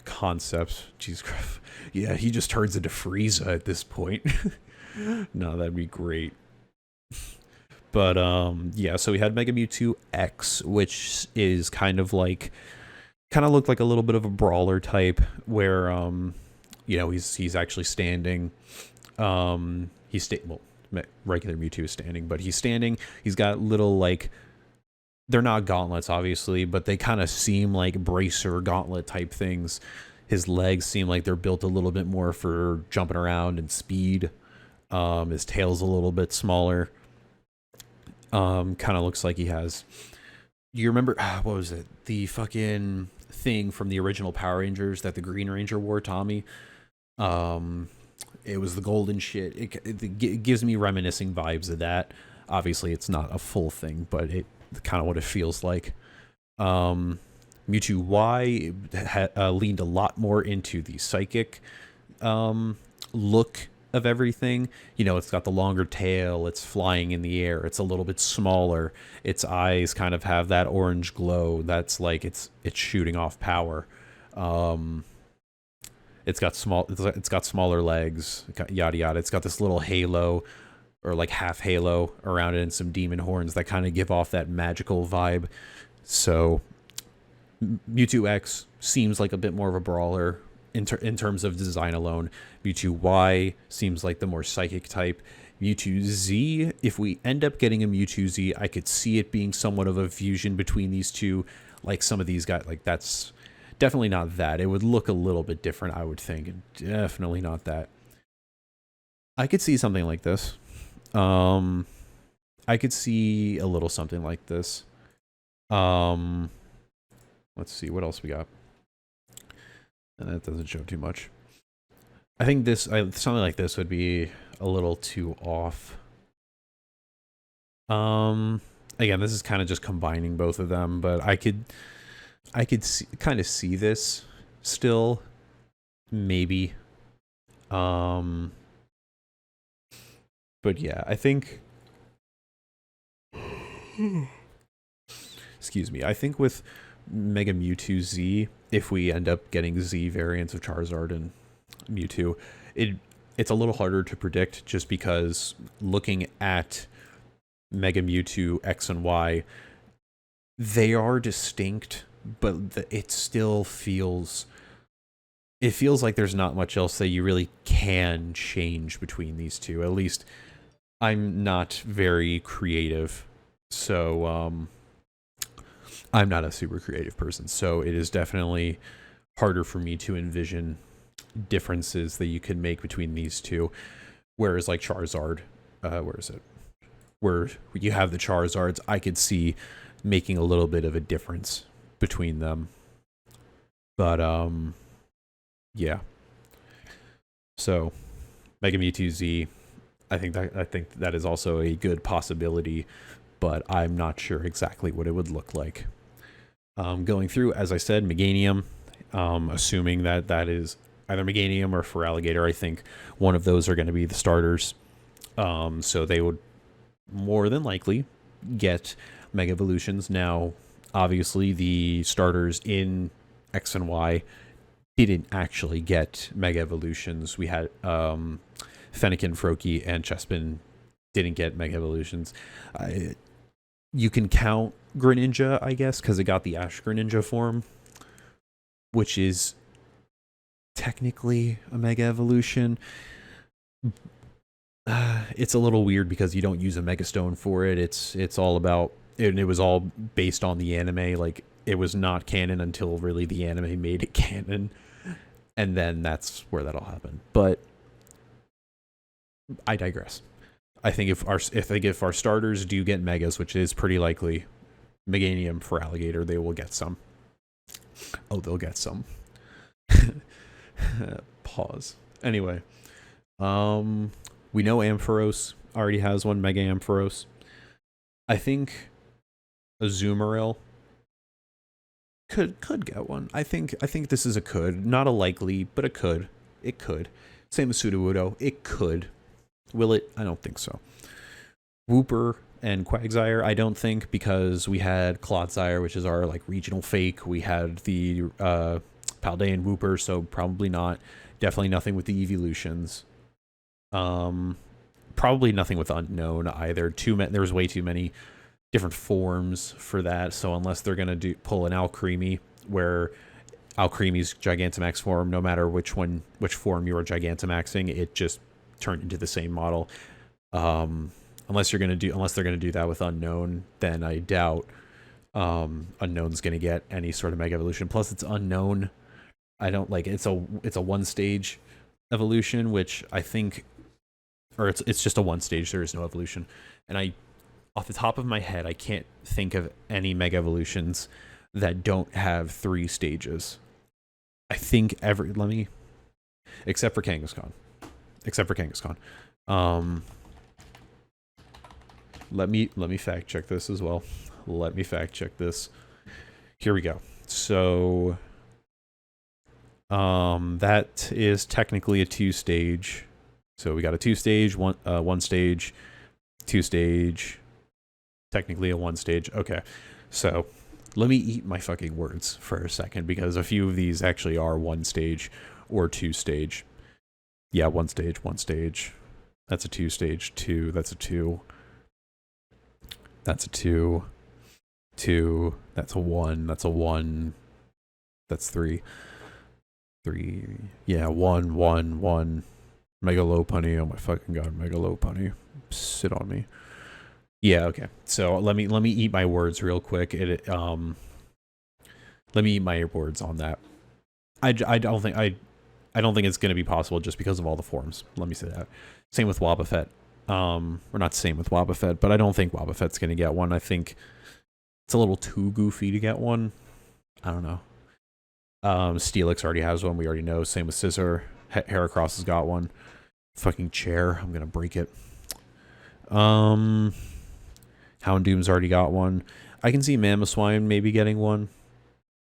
concepts. Jeez, yeah, he just turns into Frieza at this point. No, that'd be great. But yeah, so we had Mega Mewtwo X, which is kind of looked like a little bit of a brawler type, where you know, he's actually standing. Well, regular Mewtwo is standing, but he's standing. He's got little, like, they're not gauntlets, obviously, but they kind of seem like bracer gauntlet type things. His legs seem like they're built a little bit more for jumping around and speed. His tail's a little bit smaller. Kind of looks like he has... You remember, what was it? The fucking thing from the original Power Rangers that the Green Ranger wore, Tommy? It was the golden shit. It gives me reminiscing vibes of that. Obviously, it's not a full thing, but it kind of what it feels like. Mewtwo Y leaned a lot more into the psychic look of everything. You know, it's got the longer tail, it's flying in the air, it's a little bit smaller, its eyes kind of have that orange glow that's like it's shooting off power. It's got smaller legs, yada yada. It's got this little halo or like half halo around it and some demon horns that kind of give off that magical vibe. So Mewtwo X seems like a bit more of a brawler in terms of design alone. Mewtwo Y seems like the more psychic type. Mewtwo Z, if we end up getting a Mewtwo Z, I could see it being somewhat of a fusion between these two. Like some of these guys, like that's definitely not that. It would look a little bit different, I would think. Definitely not that. I could see something like this. I could see a little something like this. Let's see what else we got. And that doesn't show too much. I think this something like this would be a little too off. Again, this is kind of just combining both of them, but I could kind of see this still, maybe. But yeah, I think. Excuse me. I think with Mega Mewtwo Z, if we end up getting Z variants of Charizard and Mewtwo, it's a little harder to predict just because looking at Mega Mewtwo X and Y, they are distinct, but it still feels like there's not much else that you really can change between these two. At least I'm not very creative, so I'm not a super creative person, so it is definitely harder for me to envision differences that you can make between these two. Whereas like Charizard, where is it? Where you have the Charizards, I could see making a little bit of a difference between them. But yeah. So Mega Mewtwo Z, I think that is also a good possibility, but I'm not sure exactly what it would look like. Going through, as I said, Meganium, assuming that is either Meganium or Feraligatr. I think one of those are going to be the starters. So they would more than likely get Mega Evolutions. Now, obviously, the starters in X and Y didn't actually get Mega Evolutions. We had Fennekin, Froakie, and Chespin didn't get Mega Evolutions. You can count Greninja, I guess, because it got the Ash Greninja form, which is technically a Mega Evolution. It's a little weird because you don't use a Mega Stone for it. It's all about, and it was all based on the anime. Like, it was not canon until really the anime made it canon, and then that's where that all happened. But I digress. I think if our starters do get megas, which is pretty likely, Meganium, Feraligatr, they will get some. Oh, they'll get some. Pause. Anyway, we know Ampharos already has one, Mega Ampharos. I think Azumarill could get one. I think this is a could, not a likely, but a could. It could. Same as Sudowoodo. It could. Will it? I don't think so. Wooper and Quagsire, I don't think, because we had Clodsire, which is our like regional fake. We had the Paldean Wooper, so probably not. Definitely nothing with the evolutions. Probably nothing with Unknown either. There was way too many different forms for that. So unless they're gonna pull an Alcremie, where Alcremie's Gigantamax form, no matter which form you are Gigantamaxing, it just turned into the same model. Unless they're gonna do that with Unknown, then I doubt Unknown's gonna get any sort of Mega Evolution. Plus, it's Unknown. I don't like it's a one stage evolution, which I think, or it's just a one stage. There is no evolution, and off the top of my head, I can't think of any Mega Evolutions that don't have 3 stages. I think except for Kangaskhan. Let me fact check this as well. Let me fact check this. Here we go. So that is technically a 2-stage. So we got a 2-stage, one stage, 2-stage, technically a 1-stage. Okay. So let me eat my fucking words for a second, because a few of these actually are 1-stage or 2-stage. Yeah, 1-stage, 1-stage. That's a 2-stage, 2, that's a 2. That's a 2. 2, that's a 1, that's a 1. That's 3. 3. Yeah, 1, 1, 1. Mega Lopunny. Oh my fucking god, Mega Lopunny. Sit on me. Yeah, okay. So let me eat my words real quick. Let me eat my words on that. I don't think it's going to be possible just because of all the forms. Let me say that. Same with Wobbuffet. Or not same with Wobbuffet, but I don't think Wobbuffet's going to get one. I think it's a little too goofy to get one. I don't know. Steelix already has one. We already know. Same with Scissor. Heracross has got one. Fucking chair. I'm going to break it. Houndoom's already got one. I can see Mamoswine maybe getting one.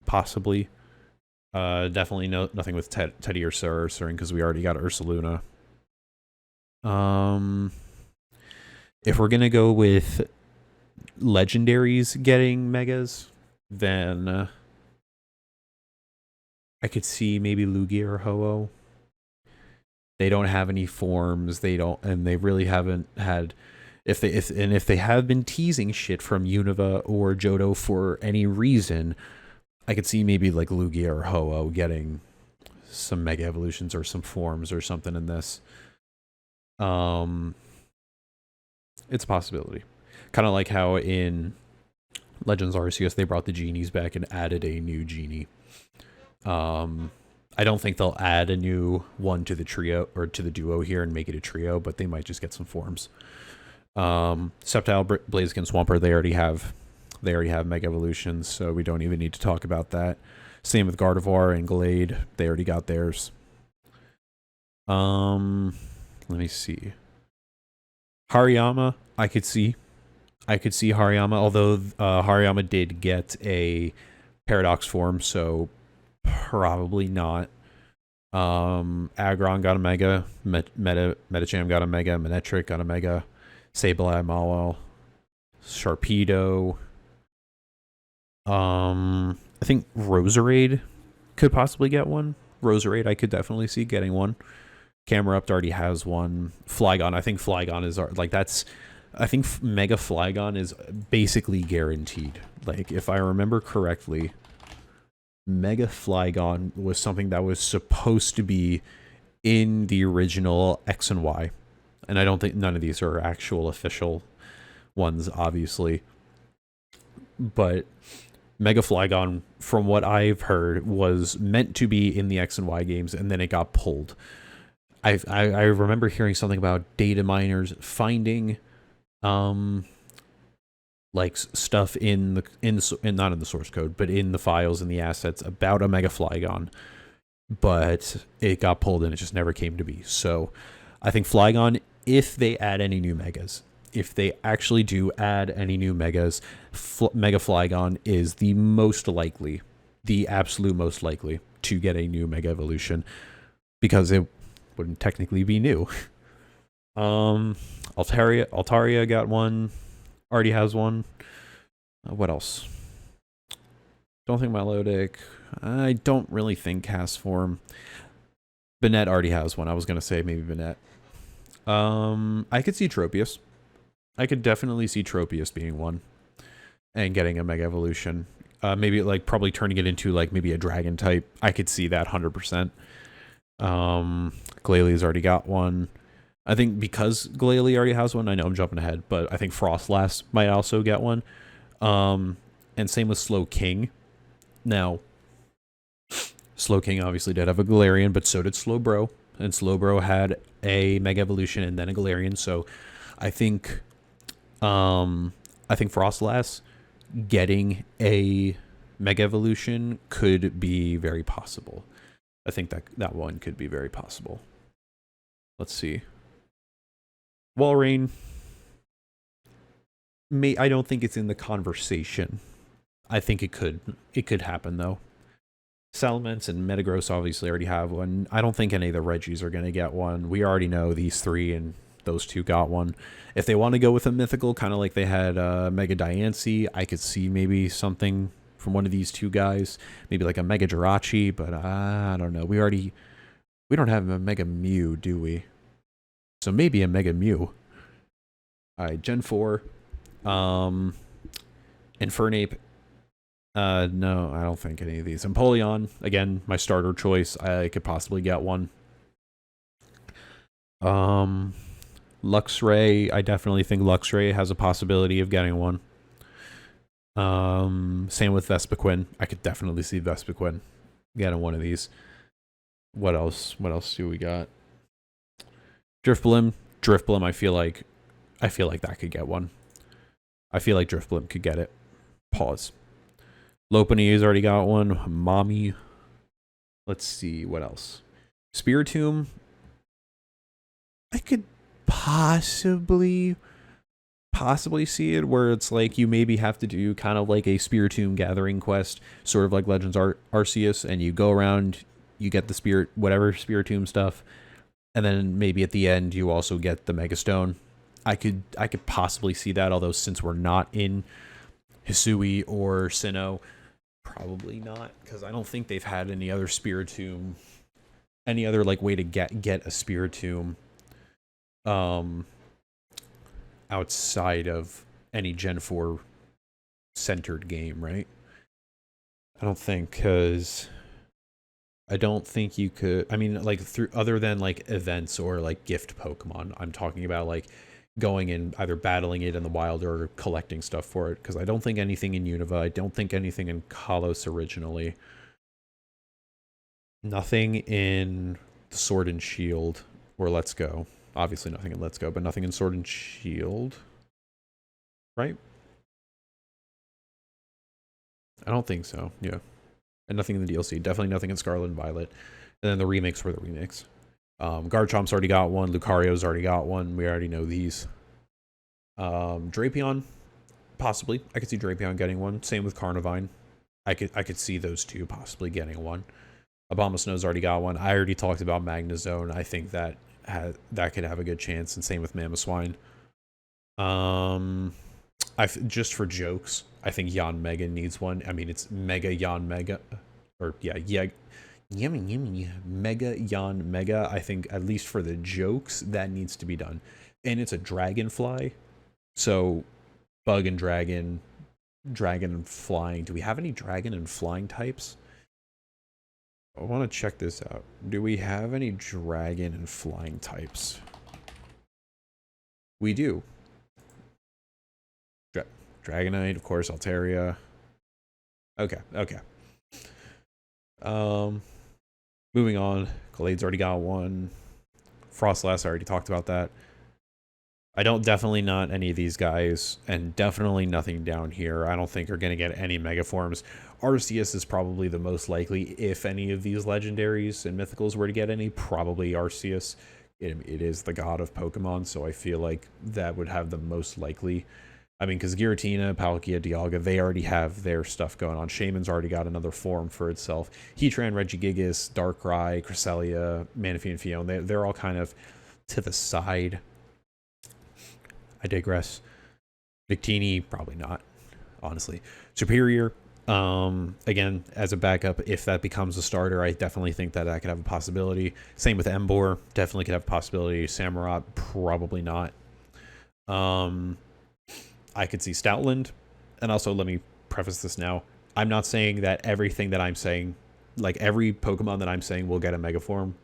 Possibly. Definitely nothing with Teddy or Ursaring, because we already got Ursaluna. If we're gonna go with legendaries getting megas, then I could see maybe Lugia or Ho-Oh. They don't have any forms. They really haven't had. If they have been teasing shit from Unova or Johto for any reason, I could see maybe like Lugia or Ho-Oh getting some Mega Evolutions or some forms or something in this. It's a possibility. Kind of like how in Legends Arceus they brought the genies back and added a new genie. I don't think they'll add a new one to the trio or to the duo here and make it a trio, but they might just get some forms. Sceptile, Blaziken, Swampert, they already have Mega Evolutions, so we don't even need to talk about that. Same with Gardevoir and Glade, they already got theirs. Let me see. Hariyama, I could see Hariyama, although Hariyama did get a Paradox form, so probably not. Aggron got a Mega, Medicham got a Mega, Manectric got a Mega, Sableye, Mawile, Sharpedo. I think Roserade could possibly get one. Roserade I could definitely see getting one. Camerupt already has one. Flygon, I think Flygon is like that's. I think Mega Flygon is basically guaranteed. Like if I remember correctly, Mega Flygon was something that was supposed to be in the original X and Y. And I don't think none of these are actual official ones, obviously. But Mega Flygon, from what I've heard, was meant to be in the X and Y games, and then it got pulled. I remember hearing something about data miners finding like stuff in not in the source code, but in the files and the assets about a Mega Flygon, but it got pulled and it just never came to be. So I think Flygon, if they add any new megas, if they actually do add any new megas, Mega Flygon is the most likely, the absolute most likely to get a new Mega Evolution, because it wouldn't technically be new. Altaria got one, already has one. What else? Don't think Milotic. I don't really think Cast Form. Banette already has one. I was gonna say maybe Banette. I could see Tropius. I could definitely see Tropius being one and getting a Mega Evolution. Maybe like probably turning it into like maybe a Dragon type. I could see that 100%. Glalie already got one. I think because Glalie already has one, I know I'm jumping ahead, but I think Frostlass might also get one. And same with Slow King. Now, Slow King obviously did have a Galarian, but so did Slowbro. And Slowbro had a Mega Evolution and then a Galarian. So I think Frostlass getting a Mega Evolution could be very possible. I think that one could be very possible. Let's see. Walrein. I don't think it's in the conversation. I think it could happen though. Salamence and Metagross obviously already have one. I don't think any of the Reggies are going to get one. We already know these three, and those two got one. If they want to go with a mythical, kind of like they had Mega Diancie, I could see maybe something from one of these two guys. Maybe like a Mega Jirachi, but I don't know. We don't have a Mega Mew, do we? So maybe a Mega Mew. All right, Gen 4. Infernape. No, I don't think any of these. Empoleon, again, my starter choice. I could possibly get one. Luxray, I definitely think Luxray has a possibility of getting one. Same with Vespiquen. I could definitely see Vespiquen getting one of these. What else? What else do we got? Drifblim. Drifblim, I feel like that could get one. I feel like Drifblim could get it. Pause. Lopunny has already got one. Mommy. Let's see. What else? Spiritomb. I could possibly see it where it's like you maybe have to do kind of like a Spiritomb gathering quest, sort of like Legends Arceus, and you go around, you get the whatever Spiritomb stuff, and then maybe at the end you also get the Mega Stone. I could possibly see that, although since we're not in Hisui or Sinnoh, probably not, because I don't think they've had any other Spiritomb, any other like way to get a Spiritomb outside of any Gen 4 centered game, right? I don't think, because I don't think you could, I mean, like through other than like events or like gift Pokemon, I'm talking about like going and either battling it in the wild or collecting stuff for it, because I don't think anything in Unova, I don't think anything in Kalos originally, nothing in Sword and Shield or Let's Go, obviously nothing in Let's Go, but nothing in Sword and Shield, right? I don't think so, yeah. And nothing in the DLC, definitely nothing in Scarlet and Violet, and then the remakes were the remakes. Garchomp's already got one. Lucario's already got one. We already know these. Drapion, possibly. I could see Drapion getting one. Same with Carnivine. I could see those two possibly getting one. Abomasnow's already got one. I already talked about Magnezone. I think that could have a good chance. And same with Mamoswine. Just for jokes, I think Yanmega needs one. I mean, it's Mega Yanmega, or yeah. Mega Yanmega. I think at least for the jokes that needs to be done, and it's a dragonfly, so bug and dragon and flying. Do we have any dragon and flying types? I want to check this out. Do we have any dragon and flying types? We do. Dragonite, of course, Altaria. Okay. Moving on. Glade's already got one. Frostlass, I already talked about that. Definitely not any of these guys, and definitely nothing down here. I don't think are going to get any Mega Forms. Arceus is probably the most likely, if any of these legendaries and mythicals were to get any, probably Arceus. It is the god of Pokemon, so I feel like that would have the most likely. I mean, because Giratina, Palkia, Dialga, they already have their stuff going on. Shaman's already got another form for itself. Heatran, Regigigas, Darkrai, Cresselia, Manaphy, and Fion, they're all kind of to the side. I digress. Victini, probably not, honestly. Superior, again, as a backup, if that becomes a starter, I definitely think that could have a possibility. Same with Emboar, definitely could have a possibility. Samurott, probably not. I could see Stoutland, and also let me preface this now. I'm not saying that everything that I'm saying, like every Pokemon that I'm saying will get a Mega Form.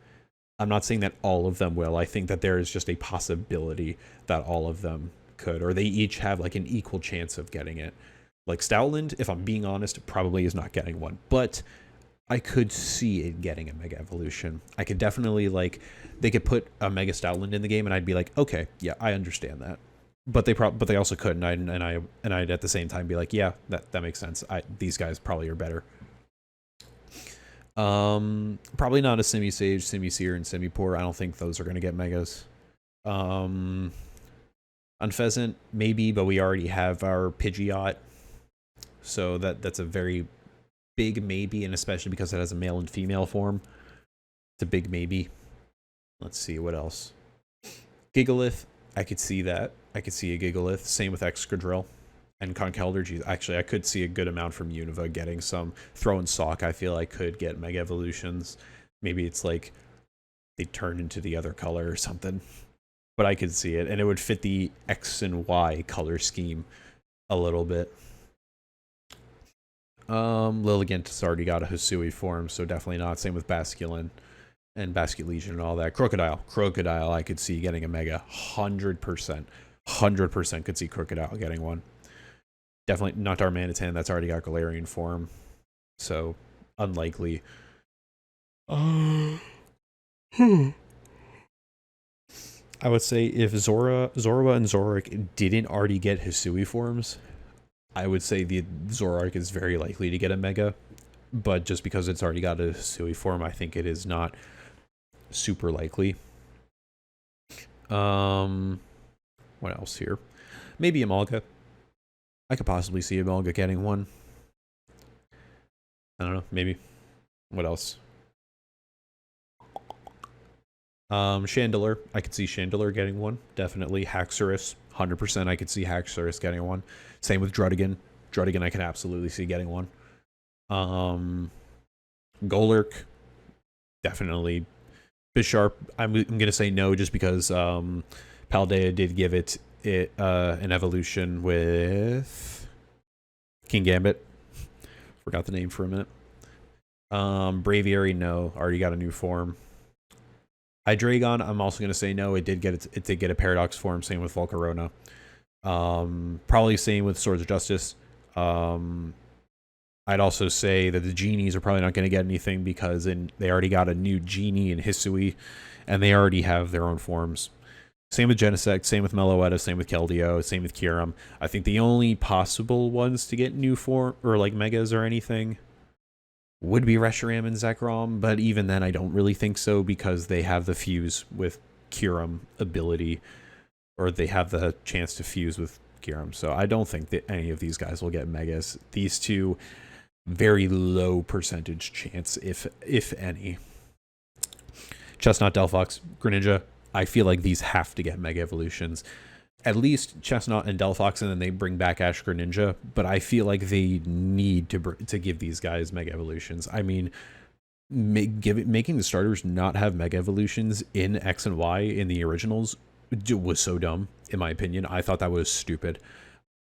I'm not saying that all of them will. I think that there is just a possibility that all of them could, or they each have like an equal chance of getting it. Like Stoutland, if I'm being honest, probably is not getting one, but I could see it getting a Mega Evolution. I could definitely, like, they could put a Mega Stoutland in the game, and I'd be like, okay, yeah, I understand that. But they also couldn't, and I'd at the same time be like, yeah, that makes sense. These guys probably are better. Probably not a Simi-Sage, Simi-Seer, and Simi-Poor. I don't think those are going to get Megas. On Pheasant, maybe, but we already have our Pidgeot. So that's a very big maybe, and especially because it has a male and female form. It's a big maybe. Let's see, what else? Gigalith, I could see that. I could see a Gigalith. Same with Excadrill. And Conkeldurr, actually, I could see a good amount from Unova getting some. Throw and Sock, I feel like could get Mega Evolutions. Maybe it's like they turn into the other color or something. But I could see it, and it would fit the X and Y color scheme a little bit. Lilligant's already got a Hisui form, so definitely not. Same with Basculin and Basculegion and all that. Crocodile, I could see getting a Mega. 100%. 100% could see Crocodile getting one. Definitely not Darmanitan, that's already got Galarian form. So, unlikely. I would say if Zorua and Zoroark didn't already get Hisui forms, I would say the Zoroark is very likely to get a Mega. But just because it's already got a Hisui form, I think it is not super likely. What else here? Maybe Amalga. I could possibly see Amalga getting one. I don't know, maybe. What else? Chandelure. I could see Chandelure getting one. Definitely. Haxorus. 100% I could see Haxorus getting one. Same with Druddigon. Druddigon I can absolutely see getting one. Golurk. Definitely. Bisharp. I'm going to say no just because Paldea did give it an evolution with King Gambit. Forgot the name for a minute. Braviary, no. Already got a new form. Hydreigon, I'm also going to say no. It did get a Paradox form. Same with Volcarona. Probably same with Swords of Justice. I'd also say that the Genies are probably not going to get anything because they already got a new Genie in Hisui, and they already have their own forms. Same with Genesect, same with Meloetta, same with Keldeo, same with Kyurem. I think the only possible ones to get new form, or like Megas or anything, would be Reshiram and Zekrom, but even then I don't really think so because they have the fuse with Kyurem ability, or they have the chance to fuse with Kyurem. So I don't think that any of these guys will get Megas. These two, very low percentage chance, if any. Chestnut, Delphox, Greninja, I feel like these have to get Mega Evolutions. At least Chestnut and Delphox, and then they bring back Ash Greninja. But I feel like they need to give these guys Mega Evolutions. I mean, making the starters not have Mega Evolutions in X and Y in the originals was so dumb, in my opinion. I thought that was stupid.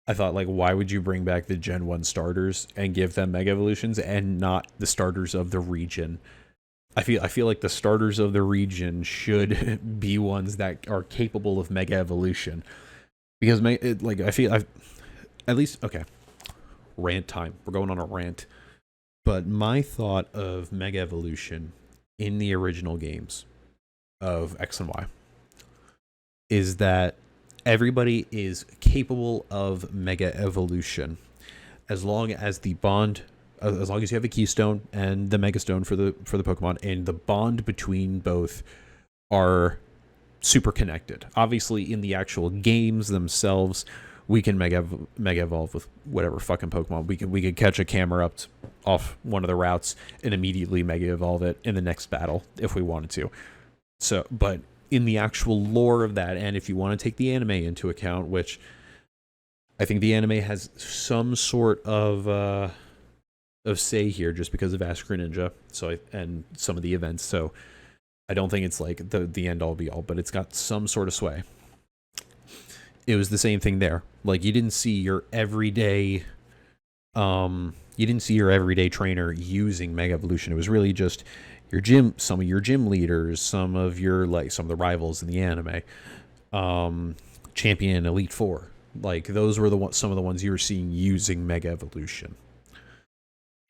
I thought, like, why would you bring back the Gen 1 starters and give them Mega Evolutions and not the starters of the region? I feel like the starters of the region should be ones that are capable of Mega Evolution, because at least okay. Rant time. We're going on a rant. But my thought of Mega Evolution in the original games of X and Y is that everybody is capable of Mega Evolution as long as the bond. As long as you have a Keystone and the Mega Stone for the Pokemon, and the bond between both are super connected. Obviously, in the actual games themselves, we can Mega Evolve with whatever fucking Pokemon. We could catch a Camerupt off one of the routes and immediately Mega Evolve it in the next battle if we wanted to. So, but in the actual lore of that, and if you want to take the anime into account, which I think the anime has some sort of say here just because of Ash Greninja, and some of the events, so I don't think it's like the end all be all, but it's got some sort of sway. It was the same thing there. Like, you didn't see your everyday trainer using Mega Evolution. It was really just some of your gym leaders, some of the rivals in the anime, champion Elite Four. Like those were some of the ones you were seeing using Mega Evolution.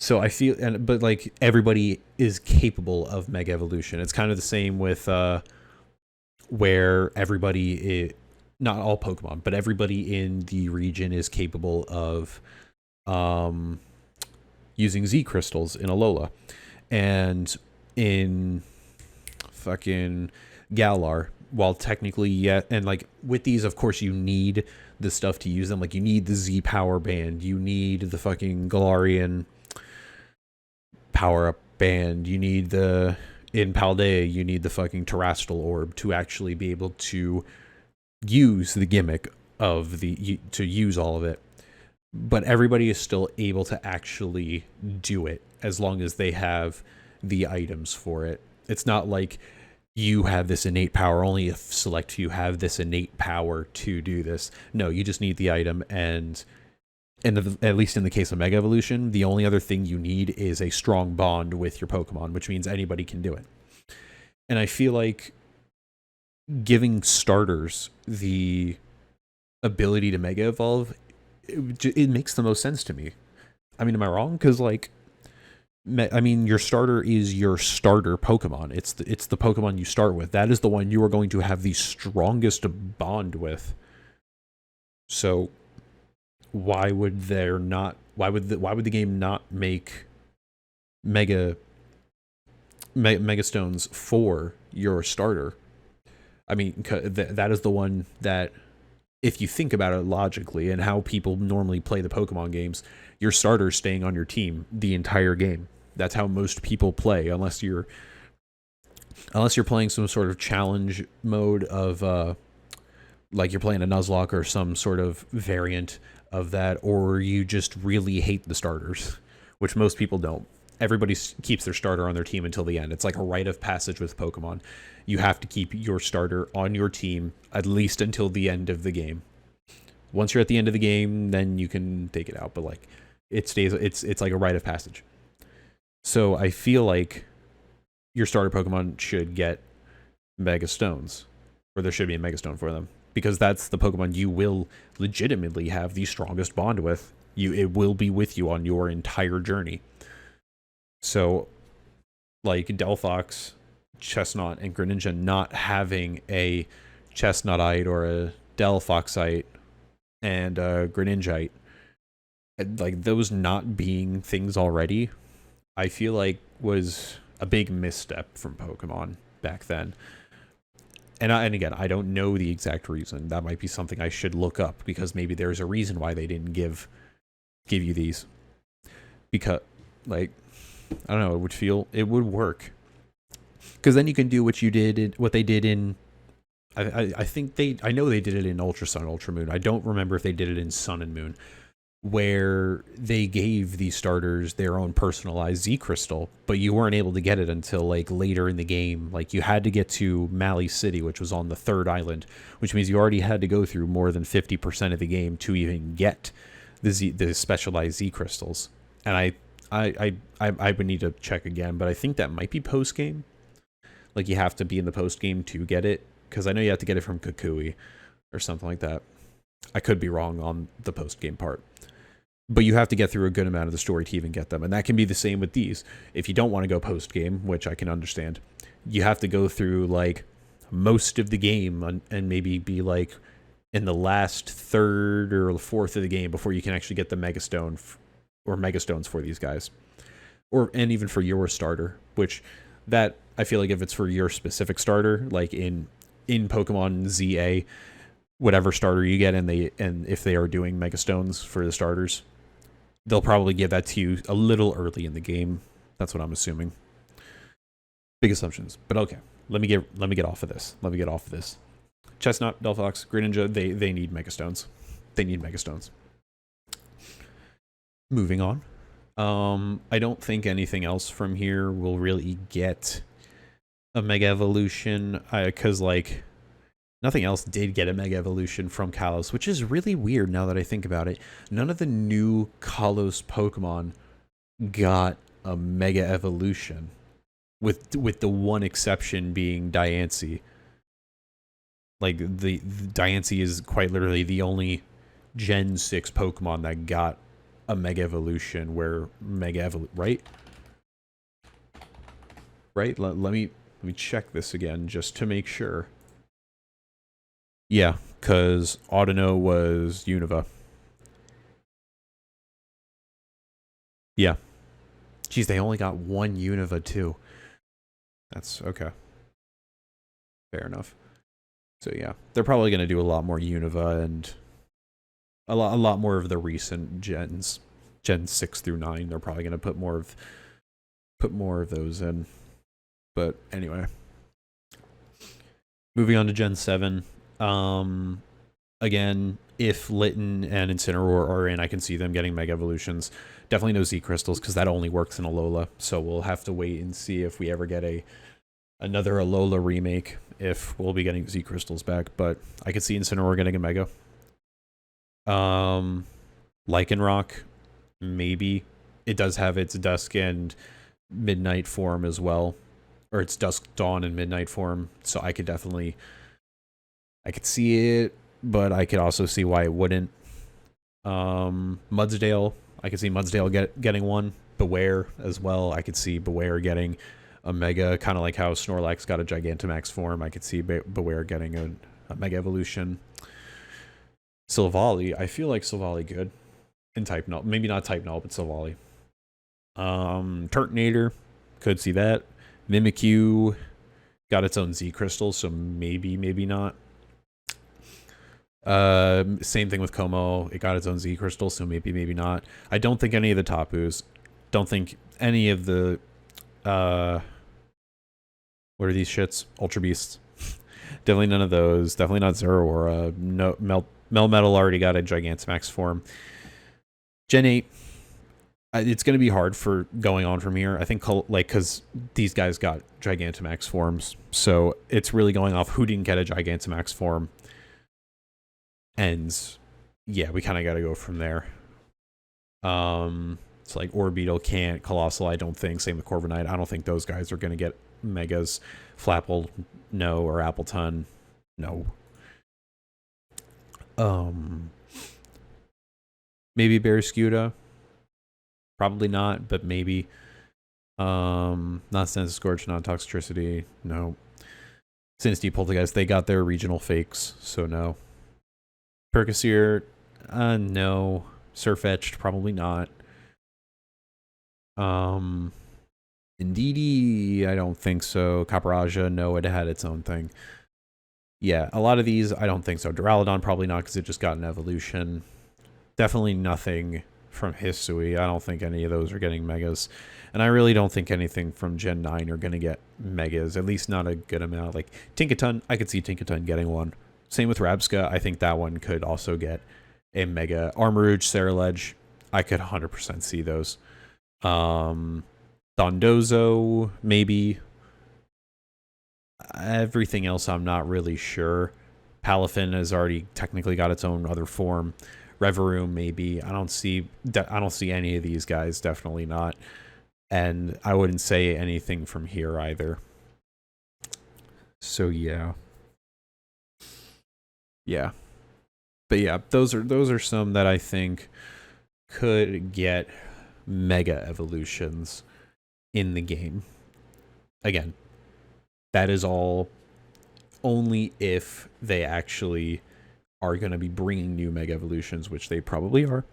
So I feel, but like everybody is capable of Mega Evolution. It's kind of the same with where not all Pokemon, but everybody in the region is capable of using Z crystals in Alola, and in fucking Galar. While technically, yeah, and like with these, of course, you need the stuff to use them. Like you need the Z Power Band, you need the fucking Galarian Power Up Band, you need in Paldea, you need the fucking Terrestrial Orb to actually be able to use the gimmick to use all of it. But everybody is still able to actually do it as long as they have the items for it. It's not like you have this innate power, only if select few have this innate power to do this. No, you just need the item, and at least in the case of Mega Evolution, the only other thing you need is a strong bond with your Pokemon, which means anybody can do it. And I feel like giving starters the ability to Mega Evolve, it makes the most sense to me. I mean, am I wrong? Because like, your starter is your starter Pokemon. It's the Pokemon you start with. That is the one you are going to have the strongest bond with. So why would the game not make Mega Stones for your starter? I mean, that is the one that, if you think about it logically and how people normally play the Pokemon games, your starter's staying on your team the entire game. That's how most people play, unless you're playing some sort of challenge mode of like you're playing a Nuzlocke or some sort of variant of that, or you just really hate the starters, which most people don't. Everybody keeps their starter on their team until the end. It's like a rite of passage with Pokemon. You have to keep your starter on your team at least until the end of the game. Once you're at the end of the game, then you can take it out, but like it stays. It's like a rite of passage. So I feel like your starter Pokemon should get Mega Stones, or there should be a Mega Stone for them, because that's the Pokemon you will legitimately have the strongest bond with. It will be with you on your entire journey. So, like Delphox, Chestnut, and Greninja not having a Chestnutite or a Delphoxite and a Greninjite, like those not being things already, I feel like was a big misstep from Pokemon back then. And again, I don't know the exact reason. That might be something I should look up, because maybe there's a reason why they didn't give you these. Because, like, I don't know, it would work. Because then you can do what they did in, I know they did it in Ultra Sun, Ultra Moon. I don't remember if they did it in Sun and Moon, where they gave these starters their own personalized Z crystal, but you weren't able to get it until like later in the game. Like you had to get to Mali City, which was on the third island, which means you already had to go through more than 50% of the game to even get the specialized Z crystals. And I would need to check again, but I think that might be post game. Like you have to be in the post game to get it, because I know you have to get it from Kukui or something like that. I could be wrong on the post game part, but you have to get through a good amount of the story to even get them. And that can be the same with these. If you don't want to go post game, which I can understand, you have to go through like most of the game and maybe be like in the last third or the fourth of the game before you can actually get the Mega Stone or Mega Stones for these guys, and even for your starter, which that I feel like if it's for your specific starter, like in Pokemon ZA, whatever starter you get, and if they are doing Mega Stones for the starters, they'll probably give that to you a little early in the game. That's what I'm assuming. Big assumptions, but okay. Let me get off of this. Chestnut, Delphox, Greninja, they need Mega Stones. They need Mega Stones. Moving on. I don't think anything else from here will really get a Mega Evolution, because like nothing else did get a Mega Evolution from Kalos, which is really weird now that I think about it. None of the new Kalos Pokemon got a Mega Evolution. with the one exception being Diancie. Like the Diancie is quite literally the only Gen 6 Pokemon that got a Mega Evolution where right? Right? Let me check this again just to make sure. Yeah, because Audino was Unova. Yeah. Geez, they only got one Unova too. That's okay. Fair enough. So yeah, they're probably going to do a lot more Unova and a lot more of the recent gens, Gen 6 through 9. They're probably going to put more of those in. But anyway, moving on to Gen 7. Again, if Litten and Incineroar are in, I can see them getting Mega Evolutions. Definitely no Z Crystals, because that only works in Alola. So we'll have to wait and see if we ever get another Alola remake, if we'll be getting Z Crystals back. But I could see Incineroar getting a Mega. Lycanroc, maybe. It does have its Dusk and Midnight form as well. Or its Dusk, Dawn, and Midnight form. So I could see it, but I could also see why it wouldn't. Mudsdale, I could see Mudsdale getting one. Beware as well. I could see Beware getting a Mega, kind of like how Snorlax got a Gigantamax form. I could see Beware getting a Mega Evolution. Silvally, I feel like Silvally good in Type Null. Maybe not Type Null, but Silvally. Turtonator, could see that. Mimikyu got its own Z Crystal, so maybe not. Same thing with Como. It got its own Z Crystal, so maybe not. I don't think any of the Tapus. Don't think any of the what are these shits? Ultra Beasts. Definitely none of those. Definitely not Zeraora. No, Melmetal already got a Gigantamax form. Gen 8. It's going to be hard for going on from here. I think, because these guys got Gigantamax forms. So it's really going off who didn't get a Gigantamax form. And yeah, we kind of got to go from there. It's like Orbeetle can't, Colossal I don't think, same with Corviknight. I don't think those guys are going to get Megas. Flapple, no, or Appleton, no. Maybe Barraskewda, probably not, but maybe. Not Sense Scorch, not Toxicity, no. Sinistea Poltergeist, they got their regional fakes, so no. Perkaseer, no. Surfetched, probably not. Indeedee, I don't think so. Capraja, no, it had its own thing. Yeah, a lot of these, I don't think so. Duraludon, probably not, because it just got an evolution. Definitely nothing from Hisui. I don't think any of those are getting Megas. And I really don't think anything from Gen 9 are going to get Megas, at least not a good amount. Like, Tinkaton, I could see Tinkaton getting one. Same with Rabska. I think that one could also get a Mega. Armarouge, Ceruledge, I could 100% see those. Dondozo, maybe. Everything else, I'm not really sure. Palafin has already technically got its own other form. Reverum, maybe. I don't see any of these guys. Definitely not. And I wouldn't say anything from here either. So yeah. Yeah. But yeah, those are some that I think could get Mega Evolutions in the game. Again, that is all only if they actually are going to be bringing new Mega Evolutions, which they probably are.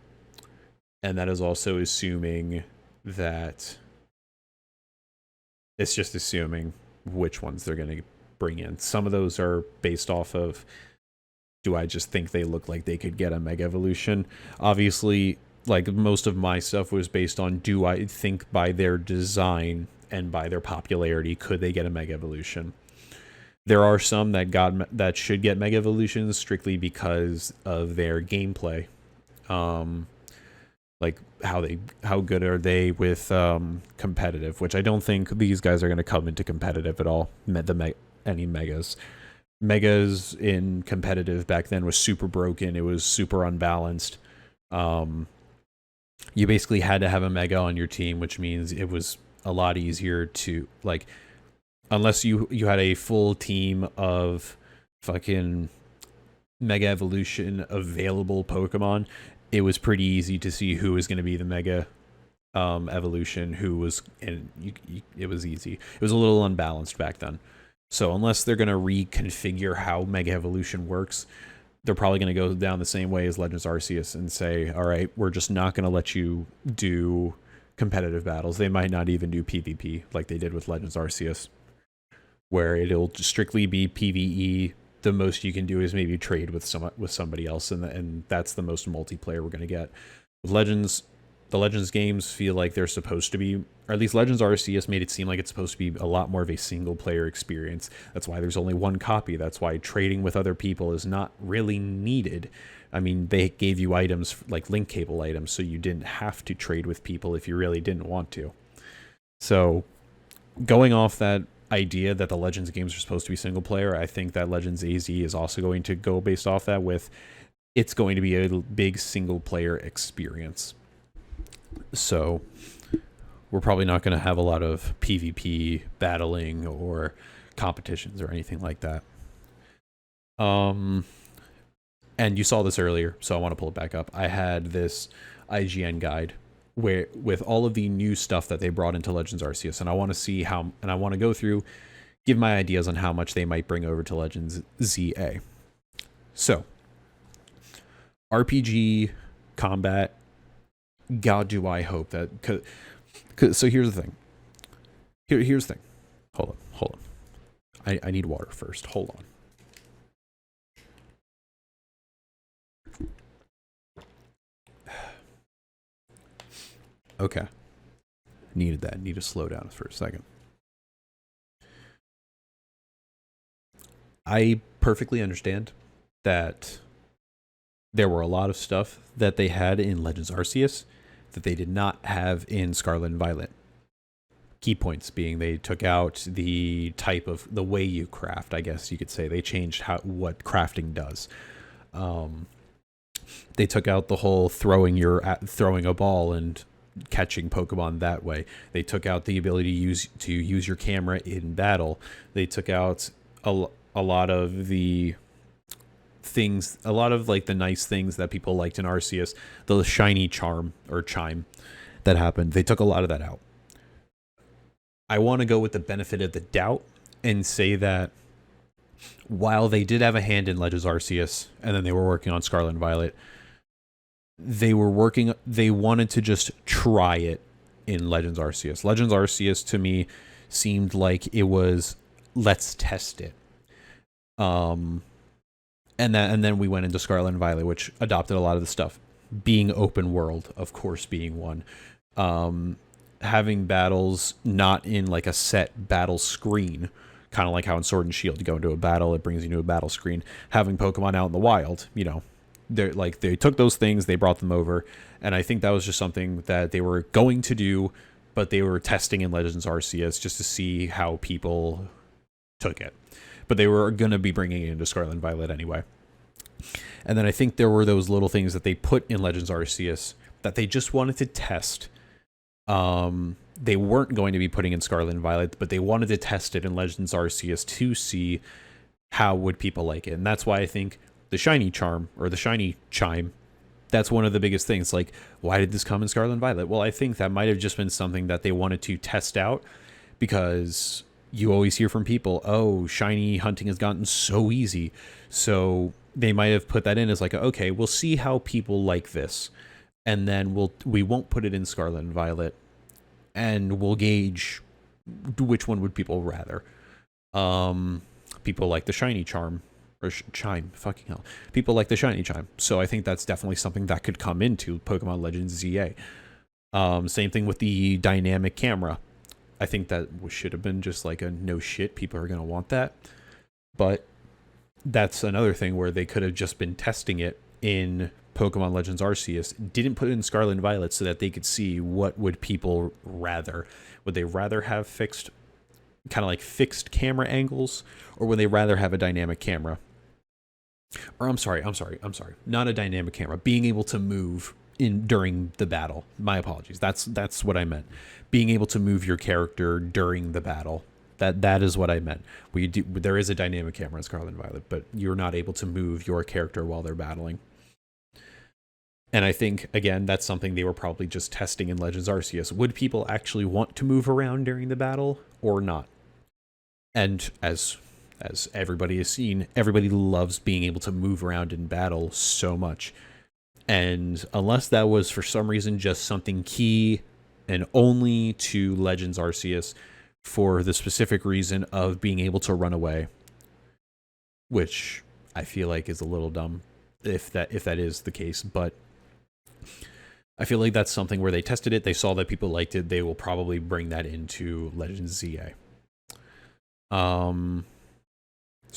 And that is also assuming that it's just assuming which ones they're going to bring in. Some of those are based off of, do I just think they look like they could get a Mega Evolution? Obviously, like, most of my stuff was based on, do I think by their design and by their popularity, could they get a Mega Evolution? There are some that should get Mega Evolutions strictly because of their gameplay. Like, how good are they with competitive, which I don't think these guys are going to come into competitive at all. Any Megas. Megas in competitive back then was super broken. It was super unbalanced. You basically had to have a Mega on your team, which means it was a lot easier to like, unless you had a full team of fucking Mega Evolution available Pokemon, it was pretty easy to see who was going to be the Mega Evolution, who was, and it was easy. It was a little unbalanced back then. So unless they're going to reconfigure how Mega Evolution works, they're probably going to go down the same way as Legends Arceus and say, all right, we're just not going to let you do competitive battles. They might not even do PvP like they did with Legends Arceus, where it'll strictly be PvE. The most you can do is maybe trade with somebody else, and that's the most multiplayer we're going to get. With Legends, the Legends games feel like they're supposed to be, or at least Legends Arceus made it seem like it's supposed to be a lot more of a single player experience. That's why there's only one copy. That's why trading with other people is not really needed. I mean, they gave you items like link cable items, so you didn't have to trade with people if you really didn't want to. So going off that idea that the Legends games are supposed to be single player, I think that Legends AZ is also going to go based off that, with it's going to be a big single player experience. So we're probably not going to have a lot of PvP battling or competitions or anything like that. And you saw this earlier, so I want to pull it back up. I had this IGN guide where with all of the new stuff that they brought into Legends Arceus, and I want to see how, and I want to go through, give my ideas on how much they might bring over to Legends ZA. So, RPG combat, God, do I hope that, cause so here's the thing. Here's the thing. Hold on. I need water first. Hold on. Okay. Needed that. Need to slow down for a second. I perfectly understand that there were a lot of stuff that they had in Legends Arceus that they did not have in Scarlet and Violet. Key points being they took out the type of, the way you craft, I guess you could say. They changed what crafting does. They took out the whole throwing a ball and catching Pokemon that way. They took out the ability to use your camera in battle. They took out a lot of the things, a lot of like the nice things that people liked in Arceus, the shiny charm or chime that happened. They took a lot of that out. I want to go with the benefit of the doubt and say that while they did have a hand in Legends Arceus and then they were working on Scarlet and Violet, they wanted to just try it in Legends Arceus. Legends Arceus to me seemed like it was, let's test it. And then we went into Scarlet and Violet, which adopted a lot of the stuff. Being open world, of course, being one. Having battles not in like a set battle screen, kind of like how in Sword and Shield, you go into a battle, it brings you to a battle screen. Having Pokemon out in the wild, you know, they took those things, they brought them over, and I think that was just something that they were going to do, but they were testing in Legends Arceus just to see how people took it. But they were going to be bringing it into Scarlet and Violet anyway. And then I think there were those little things that they put in Legends Arceus that they just wanted to test. They weren't going to be putting in Scarlet and Violet, but they wanted to test it in Legends Arceus to see how would people like it. And that's why I think the shiny charm or the shiny chime, that's one of the biggest things. Like, why did this come in Scarlet and Violet? Well, I think that might have just been something that they wanted to test out, because you always hear from people, oh, shiny hunting has gotten so easy. So they might have put that in as like, okay, we'll see how people like this. And then we won't put it in Scarlet and Violet, and we'll gauge which one would people rather. People like the shiny charm or chime, fucking hell. People like the shiny chime. So I think that's definitely something that could come into Pokemon Legends ZA. Same thing with the dynamic camera. I think that should have been just like a no shit, people are going to want that. But that's another thing where they could have just been testing it in Pokemon Legends Arceus, didn't put it in Scarlet and Violet so that they could see what would people rather. Would they rather have fixed camera angles, or would they rather have a dynamic camera? Or I'm sorry, not a dynamic camera, being able to move in during the battle. My apologies. That's what I meant. Being able to move your character during the battle. That is what I meant. There is a dynamic camera in Scarlet and Violet, but you're not able to move your character while they're battling. And I think, again, that's something they were probably just testing in Legends Arceus. Would people actually want to move around during the battle or not? And as everybody has seen, everybody loves being able to move around in battle so much. And unless that was for some reason just something key and only to Legends Arceus for the specific reason of being able to run away, which I feel like is a little dumb if that is the case, but I feel like that's something where they tested it, they saw that people liked it, they will probably bring that into Legends ZA. So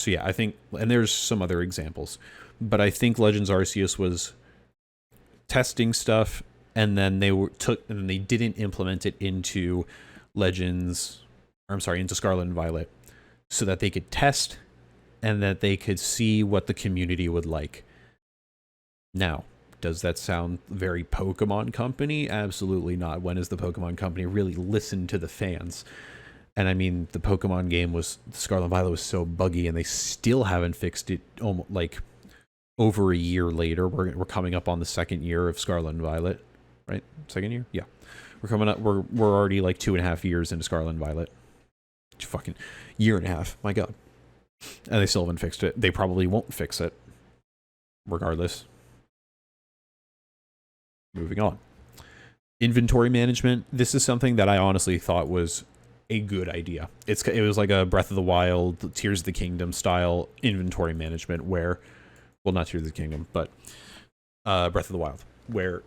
yeah, I think, and there's some other examples, but I think Legends Arceus was testing stuff, and then they didn't implement it into into Scarlet and Violet, so that they could test and that they could see what the community would like. Now, does that sound very Pokemon Company? Absolutely not. When has the Pokemon Company really listened to the fans? And I mean, the Pokemon game Scarlet and Violet was so buggy, and they still haven't fixed it. Almost like over a year later, we're coming up on the second year of Scarlet and Violet, right? Second year, yeah. We're coming up. We're already like 2.5 years into Scarlet and Violet. Fucking year and a half. My God. And they still haven't fixed it. They probably won't fix it, regardless. Moving on. Inventory management. This is something that I honestly thought was a good idea. It was like a Breath of the Wild, Tears of the Kingdom style inventory management where, well, not Tears of the Kingdom, but Breath of the Wild, where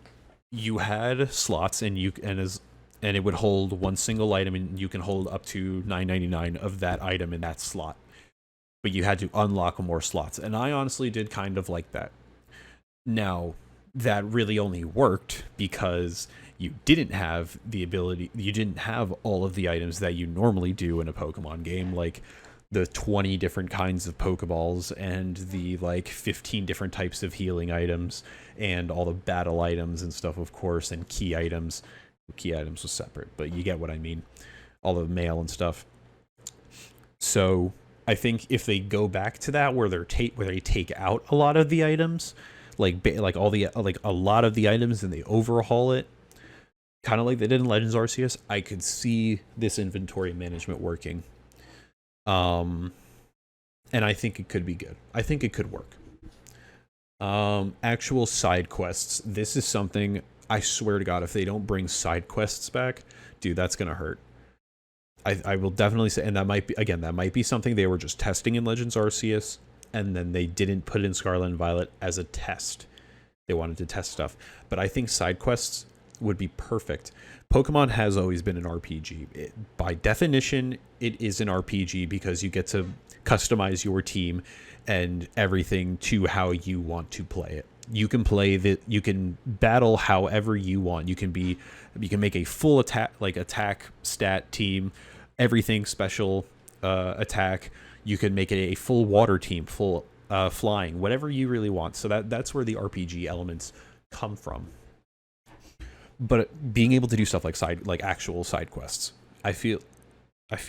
you had slots and it would hold one single item, and you can hold up to $9.99 of that item in that slot. But you had to unlock more slots, and I honestly did kind of like that. Now, that really only worked because you didn't have all of the items that you normally do in a Pokemon game, like the 20 different kinds of Pokeballs and the like 15 different types of healing items and all the battle items and stuff, of course, and key items. Key items was separate, but you get what I mean. All the mail and stuff. So I think if they go back to that, where they take out a lot of the items, like a lot of the items, and they overhaul it, kind of like they did in Legends Arceus, I could see this inventory management working. And I think it could be good. I think it could work. Actual side quests. This is something, I swear to God, if they don't bring side quests back, dude, that's gonna hurt. I will definitely say, and that might be something they were just testing in Legends Arceus, and then they didn't put it in Scarlet and Violet as a test. They wanted to test stuff. But I think side quests would be perfect. Pokemon has always been an RPG. By definition, it is an RPG because you get to customize your team and everything to how you want to play it. You can battle however you want. You can make a full attack stat team, everything special attack. You can make it a full water team, full flying, whatever you really want. So that's where the RPG elements come from. But being able to do stuff like actual side quests, I feel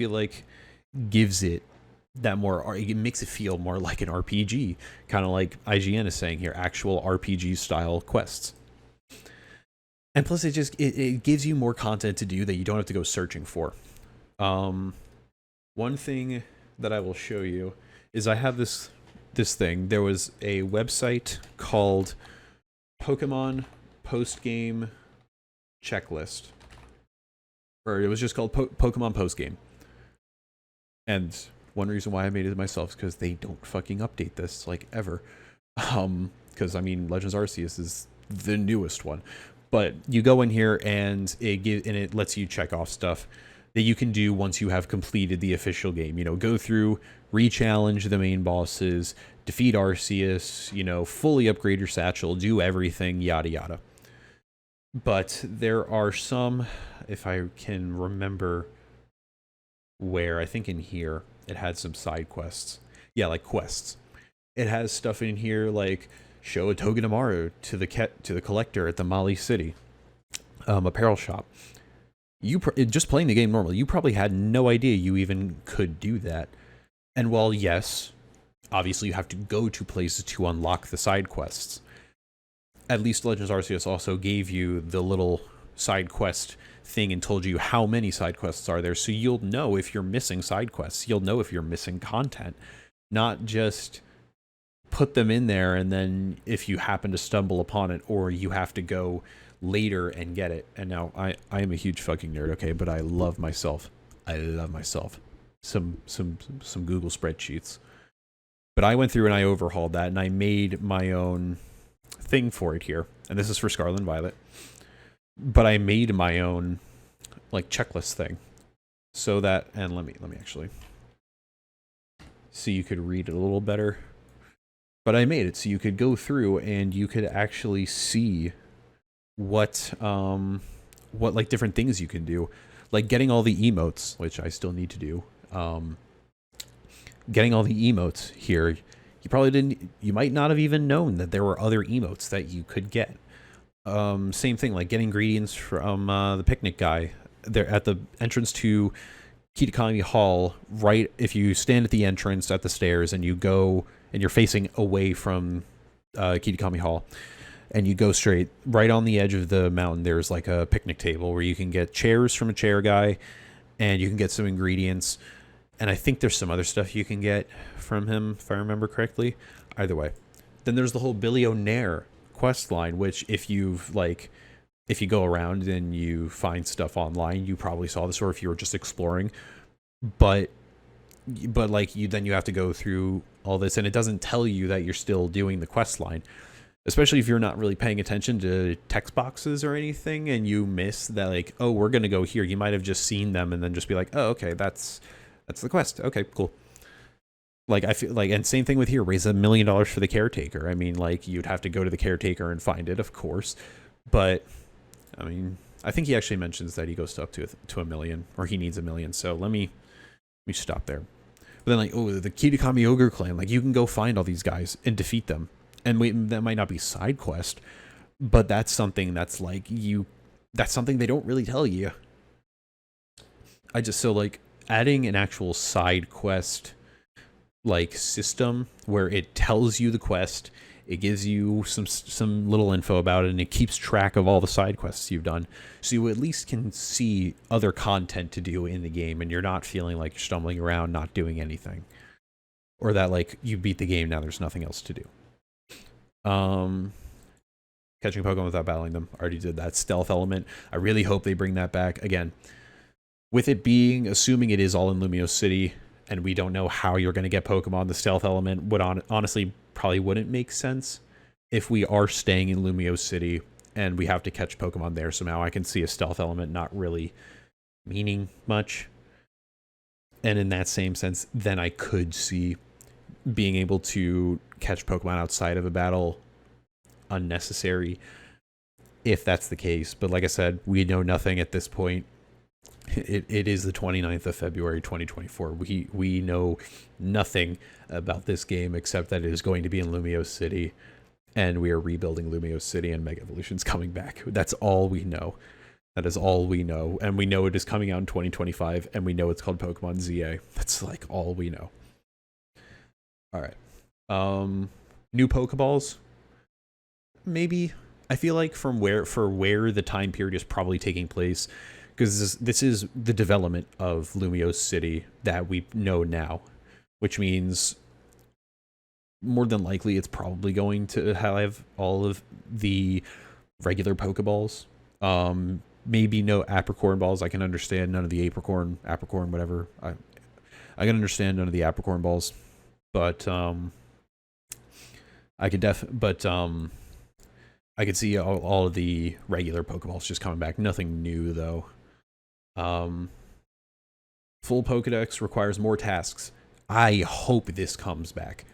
like gives it that more. It makes it feel more like an RPG, kind of like IGN is saying here, actual RPG style quests. And plus, it gives you more content to do that you don't have to go searching for. One thing that I will show you is I have this thing. There was a website called Pokemon Postgame Checklist, or it was just called Pokemon Postgame. And one reason why I made it myself is because they don't fucking update this like ever. Because I mean, Legends Arceus is the newest one, but you go in here and it lets you check off stuff that you can do once you have completed the official game. You know, go through, re-challenge the main bosses, defeat Arceus, you know, fully upgrade your satchel, do everything, yada yada. But there are some, if I can remember where, I think in here, it had some side quests. Yeah, like quests. It has stuff in here like show a Togedemaru to the collector at the Mali City apparel shop. Just playing the game normally, you probably had no idea you even could do that. And while yes, obviously you have to go to places to unlock the side quests, at least Legends Arceus also gave you the little side quest thing and told you how many side quests are there, so you'll know if you're missing side quests. You'll know if you're missing content, not just put them in there and then if you happen to stumble upon it or you have to go later and get it. And now I am a huge fucking nerd, okay, but I love myself. Some Google spreadsheets. But I went through and I overhauled that and I made my own thing for it here. And this is for Scarlet and Violet. But I made my own like checklist thing. So that, and let me actually so you could read it a little better. But I made it so you could go through and you could actually see what like different things you can do, like getting all the emotes, which I still need to do. Getting all the emotes here, you might not have even known that there were other emotes that you could get. Same thing, like getting ingredients from the picnic guy there at the entrance to Kitakami Hall. Right, if you stand at the entrance at the stairs and you go and you're facing away from Kitakami Hall, and you go straight, right on the edge of the mountain, there's like a picnic table where you can get chairs from a chair guy, and you can get some ingredients. And I think there's some other stuff you can get from him, if I remember correctly. Either way. Then there's the whole Billionaire quest line, which if you go around and you find stuff online, you probably saw this, or if you were just exploring. But like then you have to go through all this, and it doesn't tell you that you're still doing the quest line. Especially if you're not really paying attention to text boxes or anything, and you miss that, like, oh, we're gonna go here. You might have just seen them and then just be like, oh, okay, that's the quest. Okay, cool. Like, I feel like, and same thing with here, raise $1 million for the caretaker. I mean, like, you'd have to go to the caretaker and find it, of course. But, I mean, I think he actually mentions that he goes up to $1 million, or he needs $1 million. So let me stop there. But then, like, oh, the Kitakami Ogre clan, like, you can go find all these guys and defeat them. And that might not be side quest, but that's something that's like that's something they don't really tell you. So like adding an actual side quest like system where it tells you the quest, it gives you some little info about it, and it keeps track of all the side quests you've done, so you at least can see other content to do in the game, and you're not feeling like you're stumbling around not doing anything, or that like you beat the game, now there's nothing else to do. Catching Pokemon without battling them, already did that. Stealth element, I really hope they bring that back again. With it being, assuming it is all in Lumiose City, and we don't know how you're going to get Pokemon, the stealth element would honestly probably wouldn't make sense if we are staying in Lumiose City and we have to catch Pokemon there somehow. I can see a stealth element not really meaning much. And in that same sense, then I could see being able to catch Pokemon outside of a battle unnecessary if that's the case. But like I said, we know nothing at this point. It is the 29th of February 2024. We know nothing about this game except that it is going to be in Lumiose City, and we are rebuilding Lumiose City, and Mega Evolution's coming back. That's all we know. That is all we know. And we know it is coming out in 2025, and we know it's called Pokemon ZA. That's like all we know. All right. New Pokeballs? Maybe. I feel like for where the time period is probably taking place, because this is the development of Lumiose City that we know now, which means more than likely it's probably going to have all of the regular Pokeballs. Maybe no Apricorn balls. I can understand none of the Apricorn, whatever. I can understand none of the Apricorn balls, but I could see all of the regular Pokeballs just coming back. Nothing new though. Full Pokedex requires more tasks. I hope this comes back.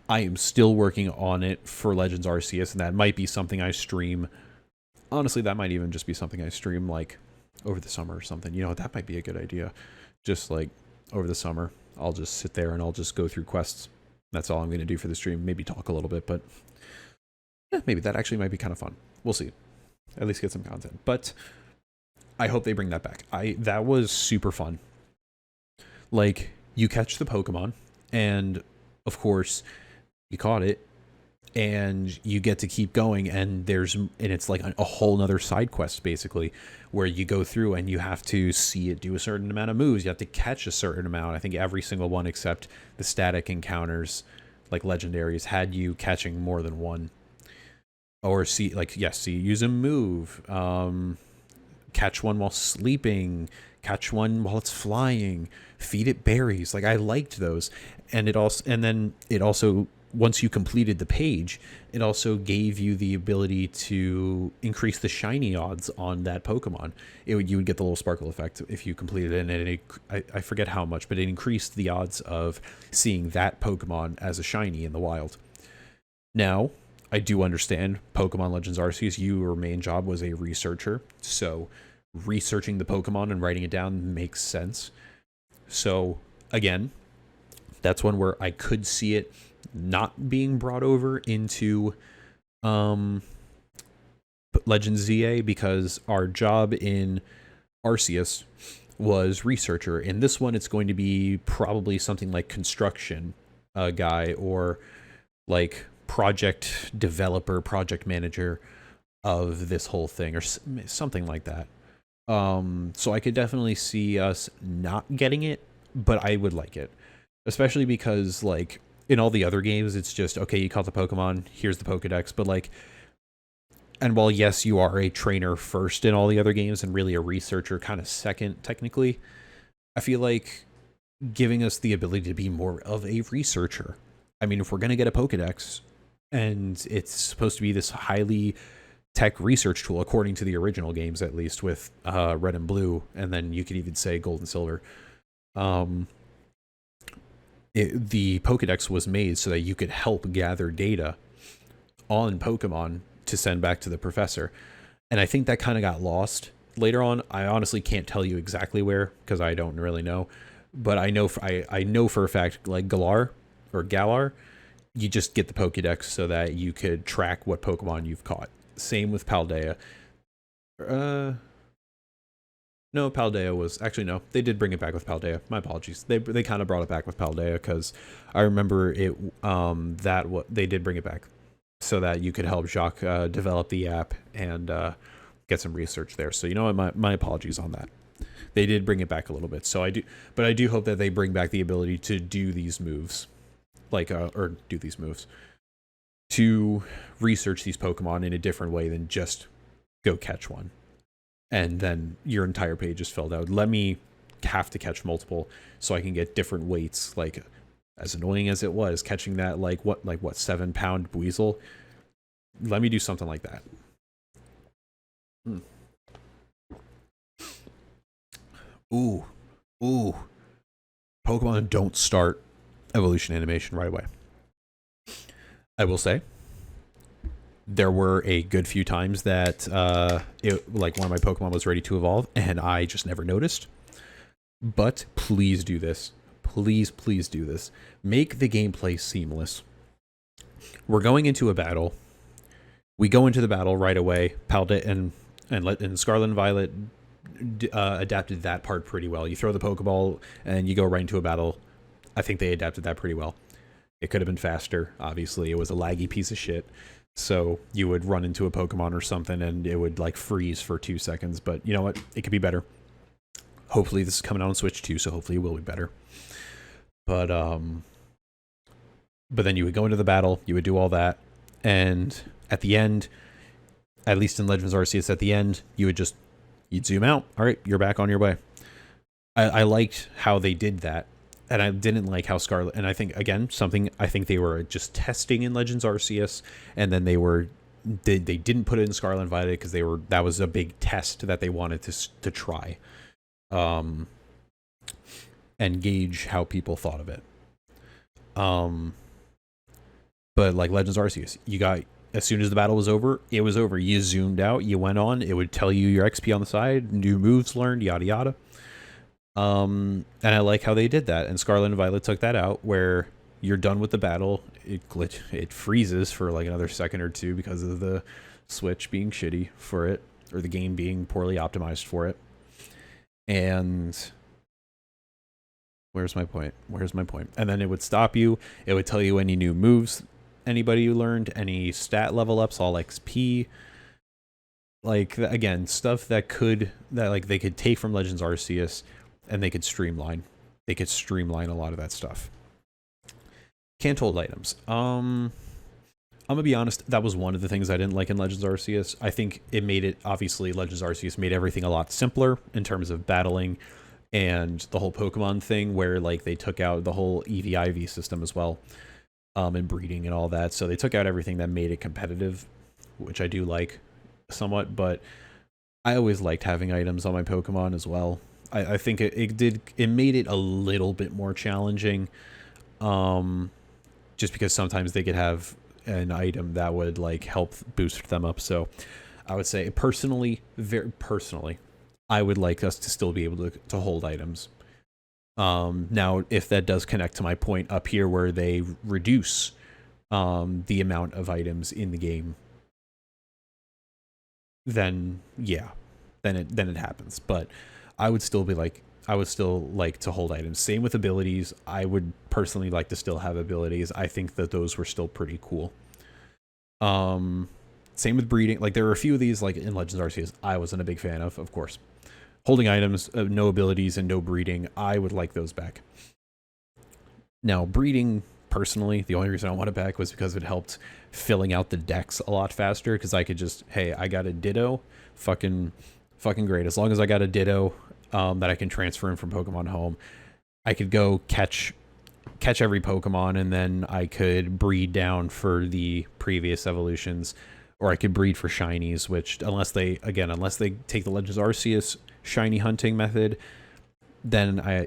I am still working on it for Legends Arceus, and that might be something I stream. Honestly, that might even just be something I stream like over the summer or something. You know, that might be a good idea. Just like over the summer, I'll just sit there and I'll just go through quests. That's all I'm going to do for the stream. Maybe talk a little bit, but maybe that actually might be kind of fun. We'll see. At least get some content. But I hope they bring that back. That was super fun. Like, you catch the Pokemon, and of course, you caught it, and you get to keep going, and it's like a whole nother side quest, basically, where you go through and you have to see it do a certain amount of moves. You have to catch a certain amount. I think every single one except the static encounters, like legendaries, had you catching more than one. Or see use a move, catch one while sleeping, catch one while it's flying, feed it berries. Like, I liked those. And then it also, once you completed the page, it also gave you the ability to increase the shiny odds on that Pokemon. You would get the little sparkle effect if you completed it, and I forget how much, but it increased the odds of seeing that Pokemon as a shiny in the wild. Now, I do understand Pokemon Legends Arceus, your main job was a researcher, so researching the Pokemon and writing it down makes sense. So, again, that's one where I could see it not being brought over into Legends ZA, because our job in Arceus was researcher. In this one, it's going to be probably something like construction guy, or like project developer, project manager of this whole thing, or something like that. So I could definitely see us not getting it, but I would like it, especially because, like, in all the other games, it's just, okay, you caught the Pokemon, here's the Pokedex, but like, and while yes, you are a trainer first in all the other games and really a researcher kind of second technically, I feel like giving us the ability to be more of a researcher. I mean, if we're going to get a Pokedex, and it's supposed to be this highly tech research tool, according to the original games, at least, with Red and Blue, and then you could even say Gold and Silver. The Pokedex was made so that you could help gather data on Pokemon to send back to the professor. And I think that kind of got lost later on. I honestly can't tell you exactly where, because I don't really know. But I know for a fact, like Galar, you just get the Pokedex so that you could track what Pokemon you've caught. Same with Paldea. No, Paldea was... Actually, no. They did bring it back with Paldea. My apologies. They kind of brought it back with Paldea, because I remember it... they did bring it back so that you could help Jacques develop the app and get some research there. So, you know what? My apologies on that. They did bring it back a little bit. So I do hope that they bring back the ability to do these moves. To research these Pokemon in a different way than just go catch one, and then your entire page is filled out. Let me have to catch multiple so I can get different weights. Like, as annoying as it was catching that, like what 7-pound Buizel, let me do something like that. Ooh, Pokemon don't start evolution animation right away. I will say, there were a good few times that like one of my Pokemon was ready to evolve, and I just never noticed. But please do this. Please do this. Make the gameplay seamless. We're going into a battle. We go into the battle right away. Paldea and Scarlet and Violet adapted that part pretty well. You throw the Pokeball and you go right into a battle. I think they adapted that pretty well. It could have been faster. Obviously, it was a laggy piece of shit. So you would run into a Pokemon or something and it would like freeze for 2 seconds. But you know what? It could be better. Hopefully this is coming out on Switch too, so hopefully it will be better. But then you would go into the battle, you would do all that, and at the end, at least in Legends Arceus, at the end, you'd zoom out. All right, you're back on your way. I liked how they did that, and I didn't like how Scarlet, and I think, again, something I think they were just testing in Legends Arceus, and then they didn't put it in Scarlet and Violet because that was a big test that they wanted to try. And gauge how people thought of it. But like Legends Arceus, as soon as the battle was over, it was over. You zoomed out, you went on, it would tell you your XP on the side, new moves learned, yada yada. And I like how they did that. And Scarlet and Violet took that out, where you're done with the battle. It freezes for like another second or two because of the Switch being shitty for it, or the game being poorly optimized for it. And where's my point? And then it would stop you. It would tell you any new moves anybody you learned, any stat level ups, all XP. Like, again, stuff that like they could take from Legends Arceus and they could streamline. They could streamline a lot of that stuff. Can't hold items. I'm gonna be honest, that was one of the things I didn't like in Legends Arceus. I think it made it, obviously, Legends Arceus made everything a lot simpler in terms of battling and the whole Pokemon thing, where like they took out the whole EV-IV system as well, and breeding and all that. So they took out everything that made it competitive, which I do like somewhat, but I always liked having items on my Pokemon as well. I think it made it a little bit more challenging, just because sometimes they could have an item that would like help boost them up. So I would say personally, very personally, I would like us to still be able to hold items. Now, if that does connect to my point up here where they reduce the amount of items in the game, then yeah, then it happens. But I would still like to hold items. Same with abilities. I would personally like to still have abilities. I think that those were still pretty cool. Same with breeding. Like, there were a few of these, like in Legends Arceus, I wasn't a big fan of course. Holding items, no abilities and no breeding, I would like those back. Now, breeding, personally, the only reason I want it back was because it helped filling out the decks a lot faster, because I could just, hey, I got a Ditto, fucking great. As long as I got a Ditto that I can transfer in from Pokemon Home, I could go catch every Pokemon, and then I could breed down for the previous evolutions, or I could breed for shinies, which unless they take the Legends Arceus shiny hunting method, then I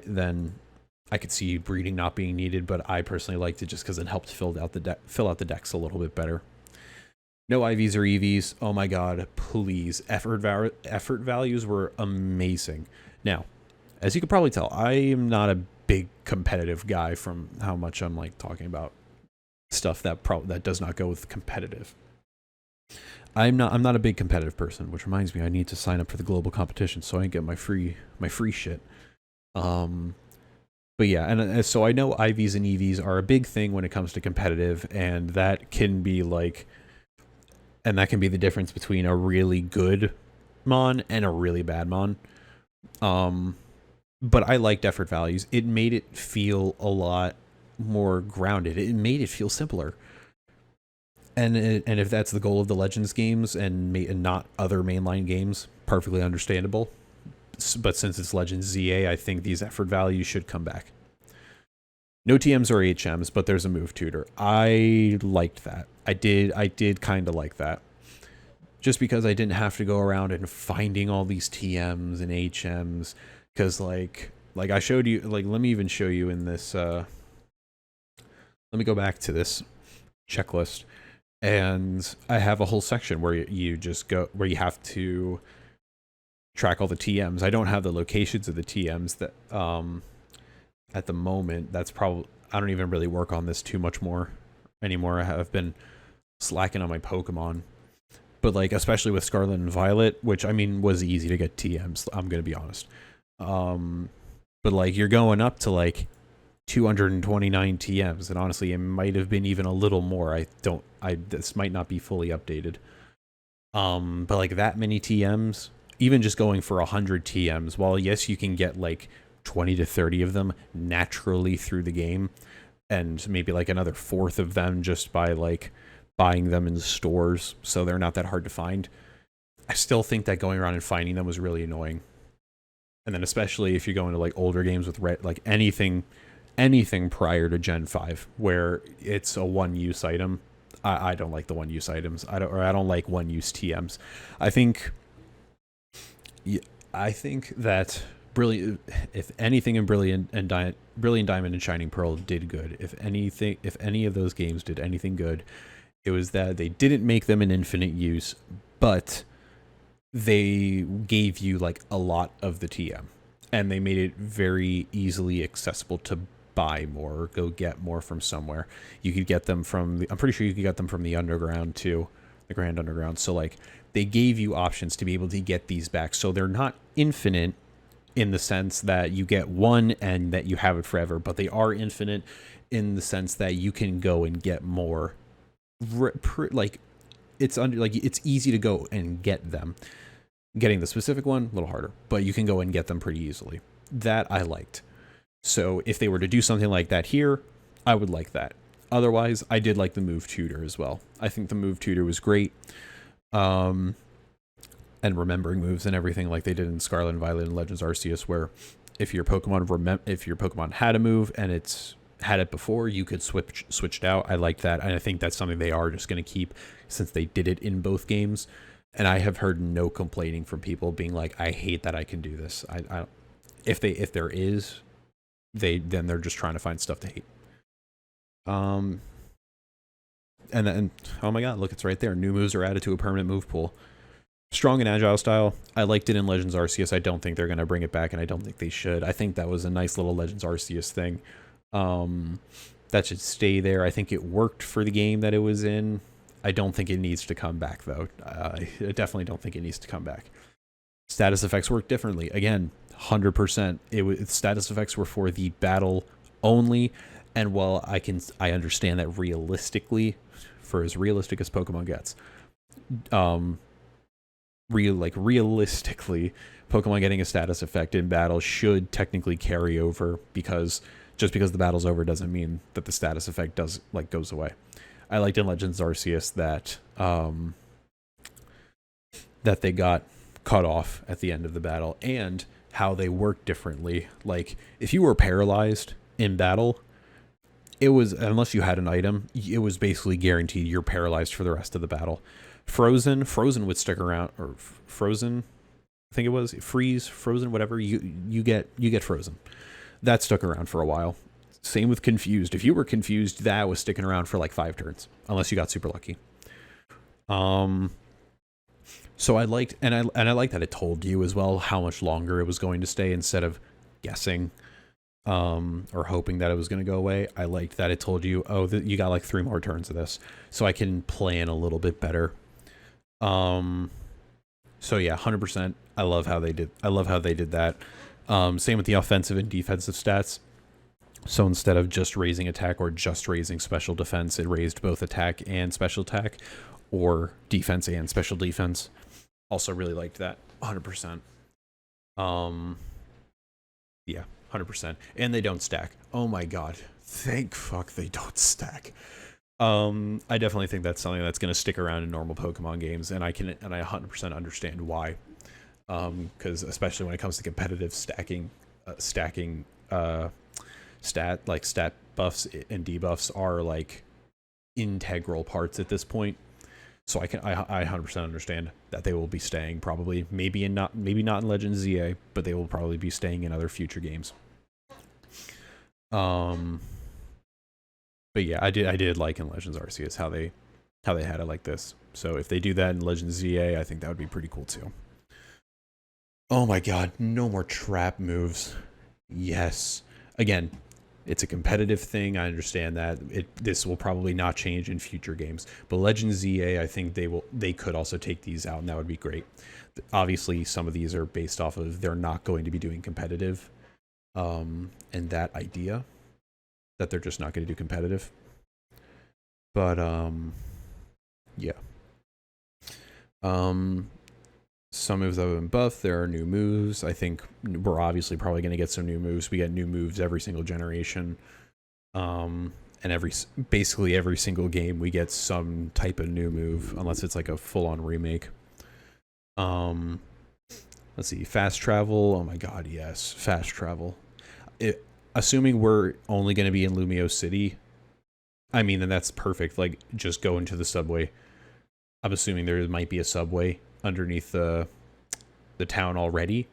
could see breeding not being needed. But I personally liked it just because it helped fill out the decks a little bit better. No IVs or EVs. Oh my god, please. Effort values were amazing. Now, as you can probably tell, I am not a big competitive guy from how much I'm like talking about stuff that does not go with competitive. I'm not a big competitive person, which reminds me I need to sign up for the global competition so I can get my free shit. But yeah, and so I know IVs and EVs are a big thing when it comes to competitive, and that can be the difference between a really good mon and a really bad mon. But I liked effort values. It made it feel a lot more grounded. It made it feel simpler. And if that's the goal of the Legends games and not other mainline games, perfectly understandable. But since it's Legends ZA, I think these effort values should come back. No TMs or HMs, but there's a move tutor. I liked that. I did kind of like that. Just because I didn't have to go around and finding all these TMs and HMs. Because like I showed you, like, let me even show you in this, let me go back to this checklist. And I have a whole section where you just go, where you have to track all the TMs. I don't have the locations of the TMs that, at the moment. That's probably, I don't even really work on this too much more anymore. I've been slacking on my Pokemon. But like, especially with Scarlet and Violet, which I mean was easy to get TMs, I'm gonna be honest. But like, you're going up to like 229 TMs, and honestly it might have been even a little more. This might not be fully updated. But like, that many TMs, even just going for 100 TMs, while yes, you can get like 20 to 30 of them naturally through the game, and maybe like another fourth of them just by like buying them in stores, so they're not that hard to find. I still think that going around and finding them was really annoying. And then especially if you're going to like older games with like anything prior to Gen 5 where it's a one-use item. I don't like the one-use items. I don't like one-use TMs. I think that Brilliant, if anything in Brilliant Diamond and Shining Pearl did good, if any of those games did anything good, it was that they didn't make them an infinite use, but they gave you like a lot of the TM, and they made it very easily accessible to buy more or go get more from somewhere. You could get them from I'm pretty sure you could get them from the underground too, the Grand Underground. So like they gave you options to be able to get these back. So they're not infinite in the sense that you get one and that you have it forever, but they are infinite in the sense that you can go and get more. Like it's easy to go and get them. Getting the specific one a little harder, but you can go and get them pretty easily. That I liked. So if they were to do something like that here, I would like that. Otherwise, I did like the move tutor as well. I think the move tutor was great. And remembering moves and everything like they did in Scarlet and Violet and Legends Arceus, where if your Pokemon had a move and it's had it before, you could switch it out. I like that, and I think that's something they are just going to keep since they did it in both games. And I have heard no complaining from people being like, I hate that I can do this. If there is, then they're just trying to find stuff to hate. And then, oh my god, look, it's right there. New moves are added to a permanent move pool. Strong and agile style. I liked it in Legends Arceus. I don't think they're going to bring it back, and I don't think they should. I think that was a nice little Legends Arceus thing. That should stay there. I think it worked for the game that it was in. I don't think it needs to come back, though. I definitely don't think it needs to come back. Status effects work differently. Again, 100%. Status effects were for the battle only, and while I understand that realistically, for as realistic as Pokemon gets, realistically, Pokemon getting a status effect in battle should technically carry over, because just because the battle's over doesn't mean that the status effect goes away. I liked in Legends Arceus that that they got cut off at the end of the battle, and how they work differently. Like if you were paralyzed in battle, it was, unless you had an item, it was basically guaranteed you're paralyzed for the rest of the battle. Frozen would stick around, or frozen, I think it was frozen, whatever. You get frozen. That stuck around for a while. Same with confused. If you were confused, that was sticking around for like 5 turns, unless you got super lucky. So I liked, and I liked that it told you as well how much longer it was going to stay instead of guessing, or hoping that it was going to go away. I liked that it told you, oh, you got like 3 more turns of this, so I can plan a little bit better. So yeah, 100%. I love how they did that. Same with the offensive and defensive stats. So instead of just raising attack or just raising special defense, it raised both attack and special attack, or defense and special defense. Also really liked that. 100%. Yeah, 100%. And they don't stack. Oh my god. Thank fuck they don't stack. I definitely think that's something that's going to stick around in normal Pokemon games, and I 100% understand why. Because especially when it comes to competitive stacking, stat buffs and debuffs are like integral parts at this point. So I 100% understand that they will be staying, probably maybe not in Legends ZA, but they will probably be staying in other future games. But yeah, I did like in Legends Arceus how they had it like this. So if they do that in Legends ZA, I think that would be pretty cool too. Oh my god, no more trap moves. Yes. Again, it's a competitive thing. I understand that. This will probably not change in future games. But Legends ZA, I think they could also take these out, and that would be great. Obviously, some of these are based off of they're not going to be doing competitive. And that idea that they're just not going to do competitive. But yeah. Some moves that have been buffed. There are new moves. I think we're obviously probably going to get some new moves. We get new moves every single generation. And basically every single game we get some type of new move, unless it's like a full-on remake. Let's see, fast travel. Oh my god, yes, fast travel. Assuming we're only going to be in Lumio City, I mean, then that's perfect. Like, just go into the subway. I'm assuming there might be a subway underneath the town already,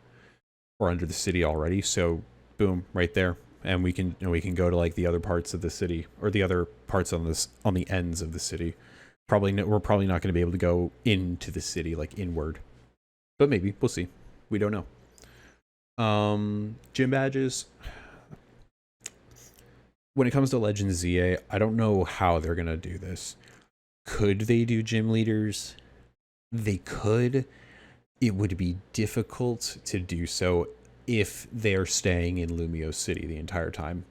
or under the city already. So boom, right there, and we can go to like the other parts of the city, or the other parts on the ends of the city. We're probably not going to be able to go into the city, like inward, but maybe we'll see. We don't know. Gym badges. when it comes to Legends ZA, I don't know how they're gonna do this. Could they do gym leaders? They could. It would be difficult to do so if they're staying in Lumio City the entire time,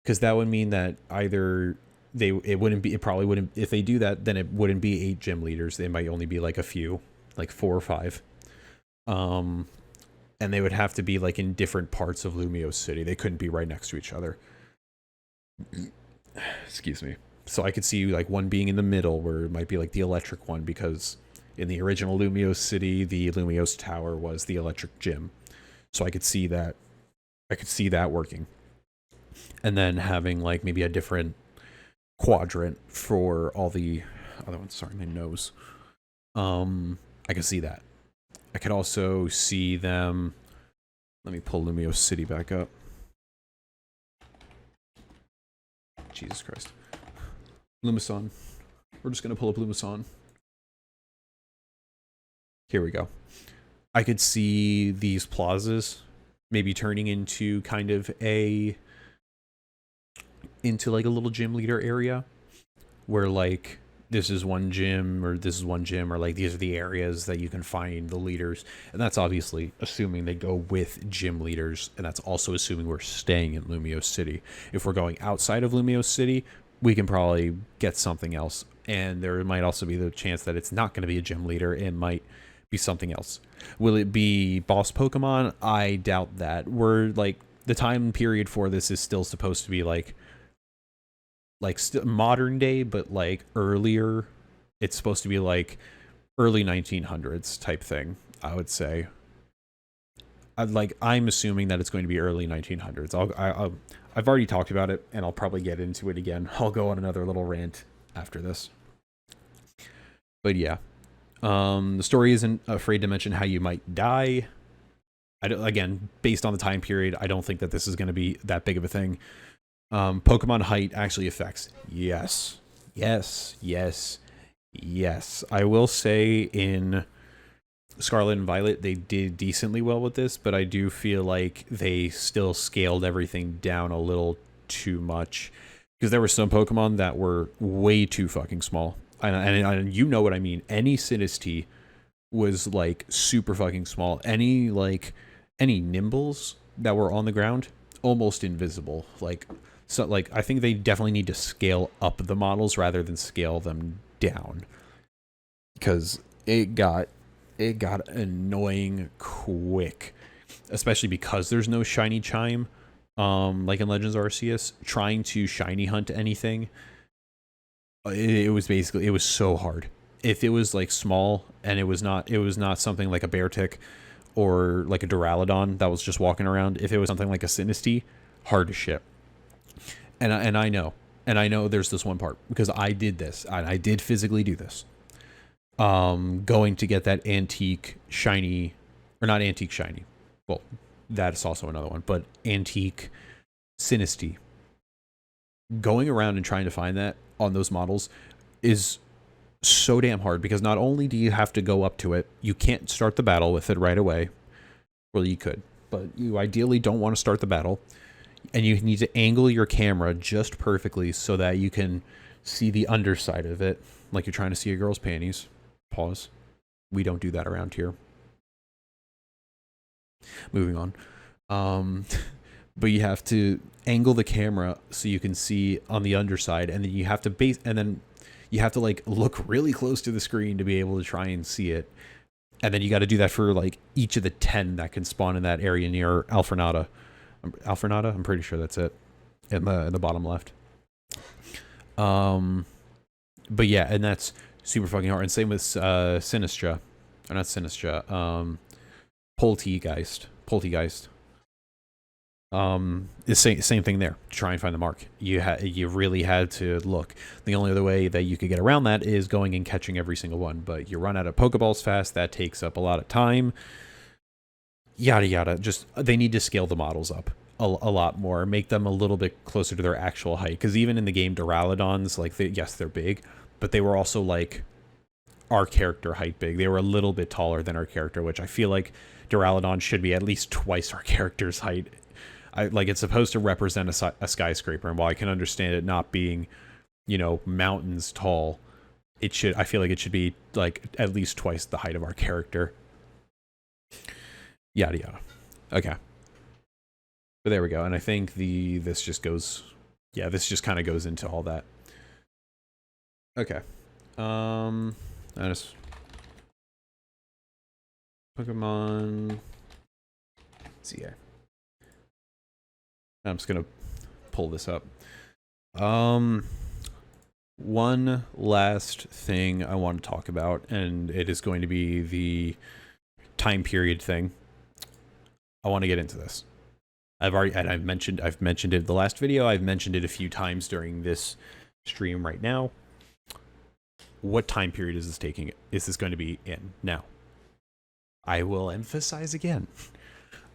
because that would mean that either it probably wouldn't, if they do that, then it wouldn't be 8 gym leaders. They might only be like a few, like 4 or 5. And they would have to be like in different parts of Lumio City. They couldn't be right next to each other. Excuse me. So I could see like one being in the middle, where it might be like the electric one, because in the original Lumio City, the Lumios Tower was the electric gym. So I could see that. I could see that working. And then having like maybe a different quadrant for all the other ones. Sorry, my nose. I could see that. I could also see them. Let me pull Lumio City back up. Jesus Christ. Lumason. We're just going to pull up Lumason. Here we go. I could see these plazas maybe turning into kind of into like a little gym leader area, where like this is one gym, or this is one gym, or like these are the areas that you can find the leaders. And that's obviously assuming they go with gym leaders, and that's also assuming we're staying in Lumio City. If we're going outside of Lumio City, we can probably get something else, and there might also be the chance that it's not going to be a gym leader. It might be something else. Will it be boss Pokemon? I doubt that. We're like, the time period for this is still supposed to be like modern day, but like earlier. It's supposed to be like early 1900s type thing, I would say. I'm assuming that it's going to be early 1900s. I've already talked about it, and I'll probably get into it again. I'll go on another little rant after this. But yeah, the story isn't afraid to mention how you might die. Again, based on the time period, I don't think that this is going to be that big of a thing. Pokemon height actually affects. Yes. I will say in Scarlet and Violet, they did decently well with this, but I do feel like they still scaled everything down a little too much, because there were some Pokemon that were way too fucking small. And you know what I mean. Any Sinistea was like super fucking small. Any Nimbles that were on the ground, almost invisible. So I think they definitely need to scale up the models rather than scale them down, because it got annoying quick, especially because there's no shiny chime. Like in Legends Arceus, trying to shiny hunt anything, it was so hard. If it was like small and it was not something like a Beartic or like a Duraludon that was just walking around, if it was something like a Sinistea, hard to ship. And I know there's this one part, because I did this, and I did physically do this. Going to get that antique shiny, or not antique shiny. Well, that's also another one, but antique Sinistea. Going around and trying to find that on those models is so damn hard, because not only do you have to go up to it, you can't start the battle with it right away. Well, you could, but you ideally don't want to start the battle. And you need to angle your camera just perfectly so that you can see the underside of it, like you're trying to see a girl's panties. Pause. We don't do that around here. Moving on. But you have to angle the camera so you can see on the underside, and then you have to like look really close to the screen to be able to try and see it. And then you got to do that for like each of the 10 that can spawn in that area near Alfrenata. I'm pretty sure that's it, in the bottom left. But yeah, and that's super fucking hard. And same with Sinistra, or not Sinistra, Poltegeist. The same thing there. Try and find the mark. You really had to look. The only other way that you could get around that is going and catching every single one, but you run out of Pokeballs fast. That takes up a lot of time. Yada yada. Just, they need to scale the models up a lot more, make them a little bit closer to their actual height, because even in the game, Duraludons, like, yes, they're big, but they were also like our character height big. They were a little bit taller than our character, which I feel like Duraludon should be at least twice our character's height. I like it's supposed to represent a skyscraper, and while I can understand it not being, mountains tall, I feel like it should be like at least twice the height of our character. Yada yada. Okay. But there we go. And I think this just kind of goes into all that. Okay. I just Pokemon ZA. I'm just gonna pull this up. One last thing I want to talk about, and it is going to be the time period thing. I want to get into this. I've mentioned it in the last video. I've mentioned it a few times during this stream right now. What time period is this going to be in? Now, I will emphasize again.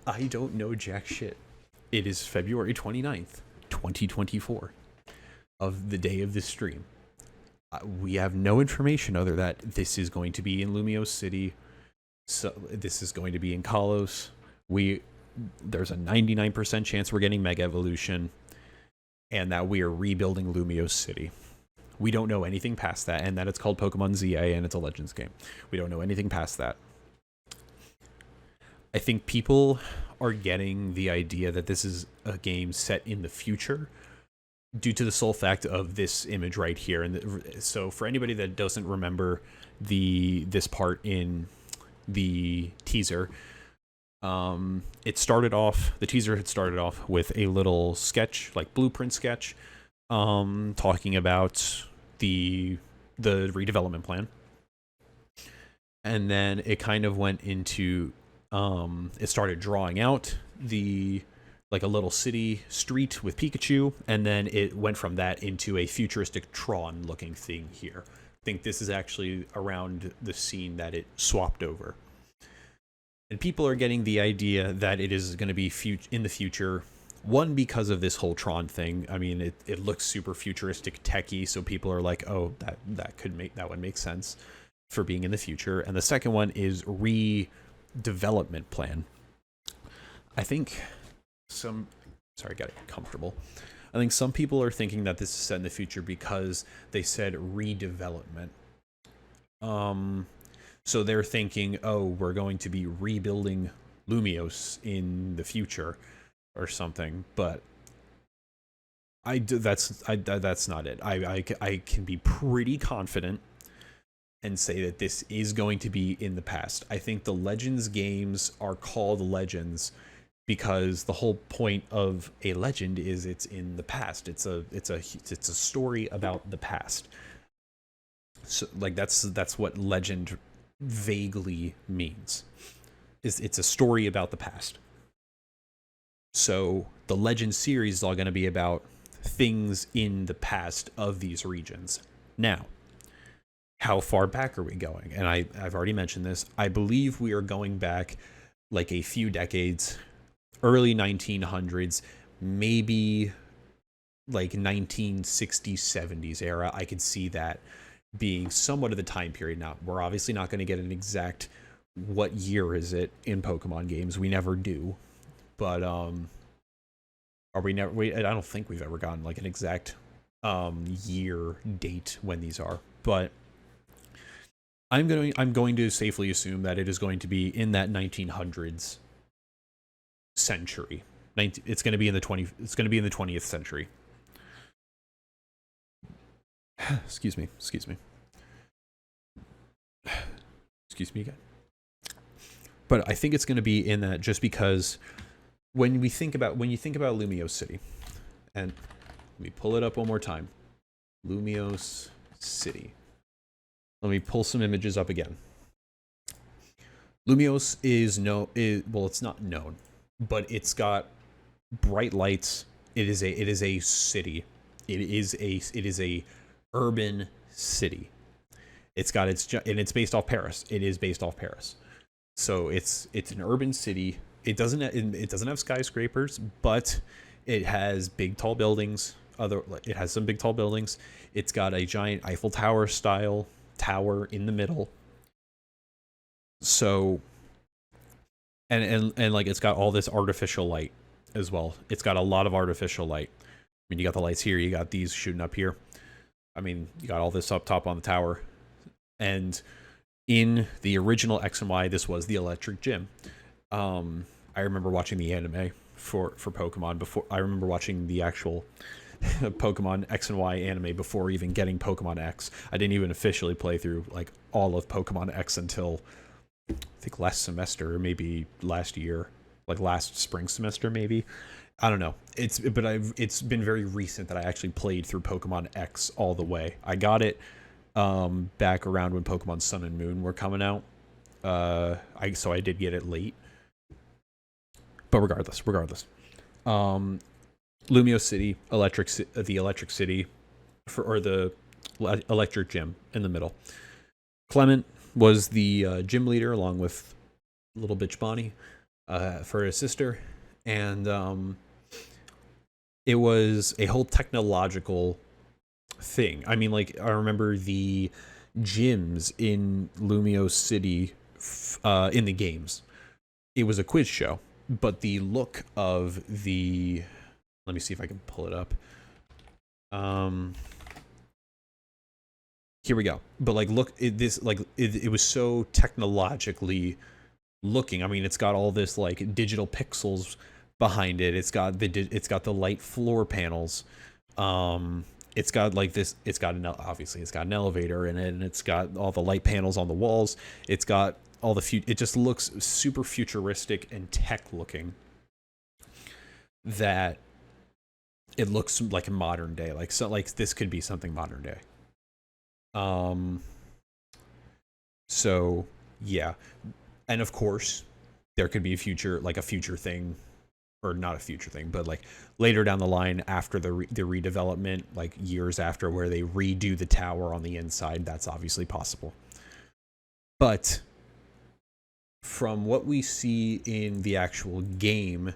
I don't know jack shit. It is February 29th, 2024, of the day of this stream. We have no information other that this is going to be in Lumiose City. So this is going to be in Kalos. There's a 99% chance we're getting Mega Evolution, and that we are rebuilding Lumiose City. We don't know anything past that, and that it's called Pokemon ZA and it's a Legends game. We don't know anything past that. I think people are getting the idea that this is a game set in the future due to the sole fact of this image right here. And so for anybody that doesn't remember this part in the teaser, the teaser had started off with a little sketch, like blueprint sketch, talking about the redevelopment plan. And then it kind of went into, it started drawing out like a little city street with Pikachu, and then it went from that into a futuristic Tron looking thing here. I think this is actually around the scene that it swapped over. And people are getting the idea that it is going to be in the future. One, because of this whole Tron thing. I mean, it looks super futuristic, techy, so people are like, oh, that would make sense for being in the future. And the second one is redevelopment plan. I think got it comfortable. I think some people are thinking that this is set in the future because they said redevelopment. So they're thinking, oh, we're going to be rebuilding Lumiose in the future or something, but that's not it. I can be pretty confident and say that this is going to be in the past. I think the Legends games are called Legends because the whole point of a legend is it's in the past. It's a story about the past. So like that's what legend vaguely means. It's a story about the past. So the Legend series is all going to be about things in the past of these regions. Now, how far back are we going? And I've already mentioned this. I believe we are going back like a few decades, early 1900s, maybe like 1960s, 70s era. I could see that being somewhat of the time period. Now, we're obviously not going to get an exact what year is it in Pokemon games. We never do. But I don't think we've ever gotten like an exact year date when these are. But I'm going to safely assume that it is going to be in that 1900s century. It's going to be in the 20th century. Excuse me again. But I think it's going to be in that just because when you think about Lumiose City, and let me pull it up one more time. Lumiose City. Let me pull some images up again. Lumiose it's not known, but it's got bright lights. It is a city. It is a urban city. It's based off Paris. It is based off Paris. So it's an urban city. It doesn't have skyscrapers, but it has big tall buildings. It has some big tall buildings. It's got a giant Eiffel Tower style tower in the middle. So and like it's got all this artificial light. as well. It's got a lot of artificial light. I mean, you got the lights here, you got these shooting up here. I mean, you got all this up top on the tower. And in the original X and Y, this was the electric gym. I remember watching the anime for Pokemon before. I remember watching the actual Pokemon X and Y anime before even getting Pokemon X. I didn't even officially play through like all of Pokemon X until I think last semester, or maybe last year, like last spring semester, maybe. I don't know. It's been very recent that I actually played through Pokemon X all the way. I got it back around when Pokemon Sun and Moon were coming out. So I did get it late. But regardless. Lumio City, the Electric City, or the Electric Gym in the middle. Clement was the gym leader along with little bitch Bonnie for his sister, and it was a whole technological thing. I mean, like, I remember the gyms in Lumio City in the games. It was a quiz show, but the look of the... Let me see if I can pull it up. Here we go. But like, look, it was so technologically looking. I mean, it's got all this like digital pixels behind it. It's got the light floor panels. It's got like this. Obviously it's got an elevator in it, and it's got all the light panels on the walls. It's got all the it just looks super futuristic and tech looking. That it looks like a modern day, like this could be something modern day. So yeah, and of course there could be a future thing, or not a future thing, but like later down the line after the redevelopment, like years after, where they redo the tower on the inside. That's obviously possible. But from what we see in the actual game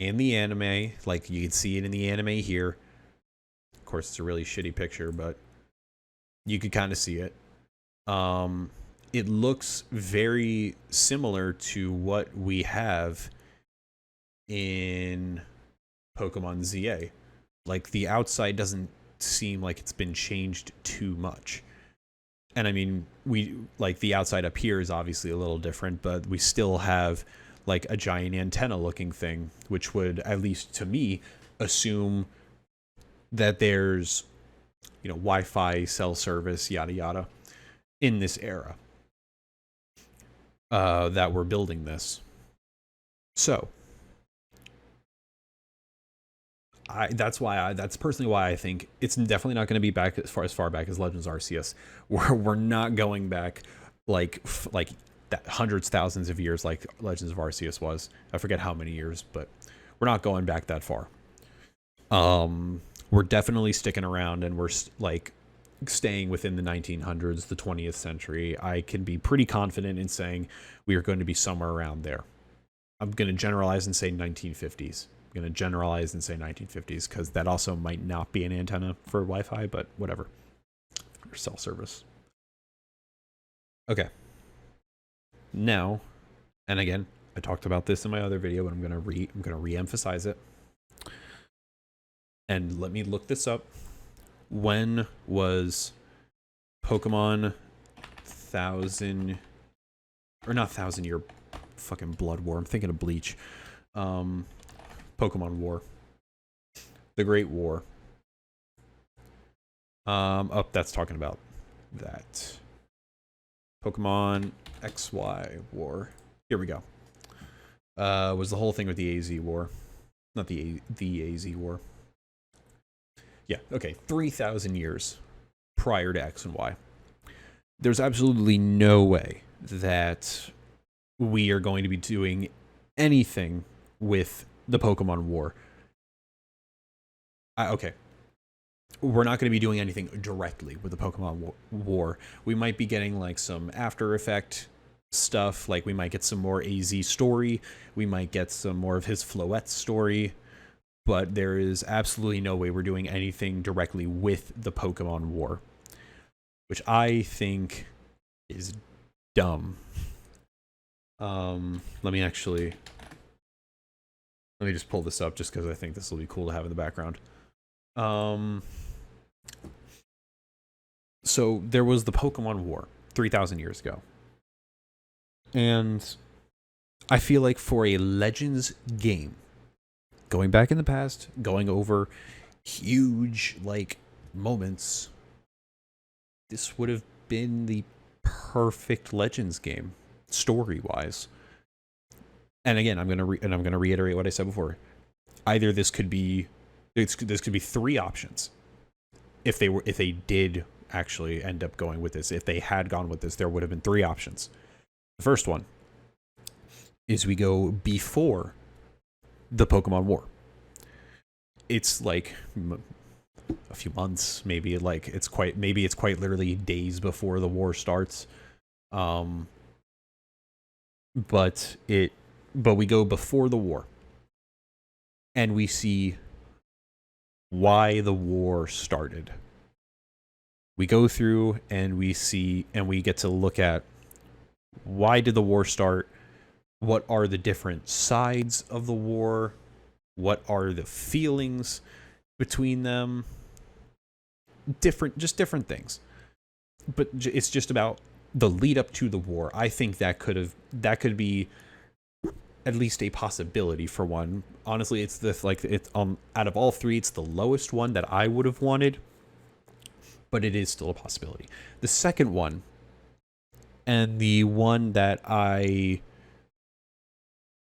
and the anime, like you can see it in the anime here. Of course, it's a really shitty picture, but you could kind of see it. It looks very similar to what we have in Pokemon ZA. Like, the outside doesn't seem like it's been changed too much. And I mean, the outside up here is obviously a little different, but we still have like a giant antenna looking thing, which would, at least to me, assume that there's, Wi-Fi, cell service, yada yada, in this era that we're building this. So that's personally why I think it's definitely not going to be back as far back as Legends Arceus. We're not going back like that hundreds, thousands of years like Legends of Arceus was. I forget how many years, but we're not going back that far. We're definitely sticking around, and we're like staying within the 1900s, the 20th century. I can be pretty confident in saying we are going to be somewhere around there. I'm going to generalize and say 1950s. I'm going to generalize and say 1950s, because that also might not be an antenna for Wi-Fi, but whatever. Or cell service. Okay. Now, and again, I talked about this in my other video, but I'm going to re-emphasize it. And let me look this up. When was Pokemon Year fucking Blood War? I'm thinking of Bleach. Pokemon War. The Great War. That's talking about that. Pokemon XY War. Here we go. Was the whole thing with the AZ War. Not the AZ War. Yeah, okay. 3,000 years prior to X and Y. There's absolutely no way that we are going to be doing anything with the Pokemon War. Okay. We're not going to be doing anything directly with the Pokemon War. We might be getting like some After Effect stuff. Like, we might get some more AZ story. We might get some more of his Floette story. But there is absolutely no way we're doing anything directly with the Pokemon War, which I think is dumb. Let me actually Let me just pull this up just because I think this will be cool to have in the background. Um, so there was the Pokemon War 3,000 years ago. And I feel like for a Legends game, going back in the past, going over huge, like, moments, this would have been the perfect Legends game, story-wise. And again, I'm gonna reiterate what I said before. Either this could be 3 options. If they did actually end up going with this, if they had gone with this, there would have been 3 options. The first one is we go before the Pokemon War. It's like a few months, maybe it's quite literally days before the war starts. But we go before the war, and we see why the war started. We go through and we get to look at why did the war start? What are the different sides of the war? What are the feelings between them? Different things. But it's just about the lead up to the war. I think that could be at least a possibility for one. Honestly, it's out of all 3, it's the lowest one that I would have wanted, but it is still a possibility. The second one, and the one that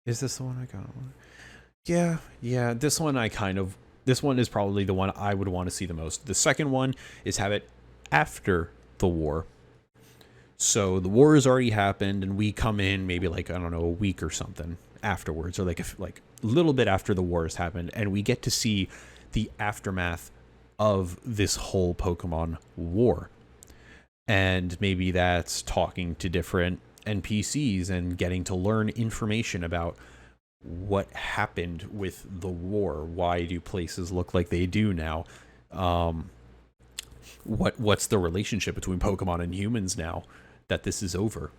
is this the one I got? Yeah, this one this one is probably the one I would want to see the most. The second one is have it after the war. So the war has already happened, and we come in maybe a week or something afterwards, or like a little bit after the war has happened, and we get to see the aftermath of this whole Pokemon war. And maybe that's talking to different NPCs and getting to learn information about what happened with the war. Why do places look like they do now? What's the relationship between Pokemon and humans now that this is over?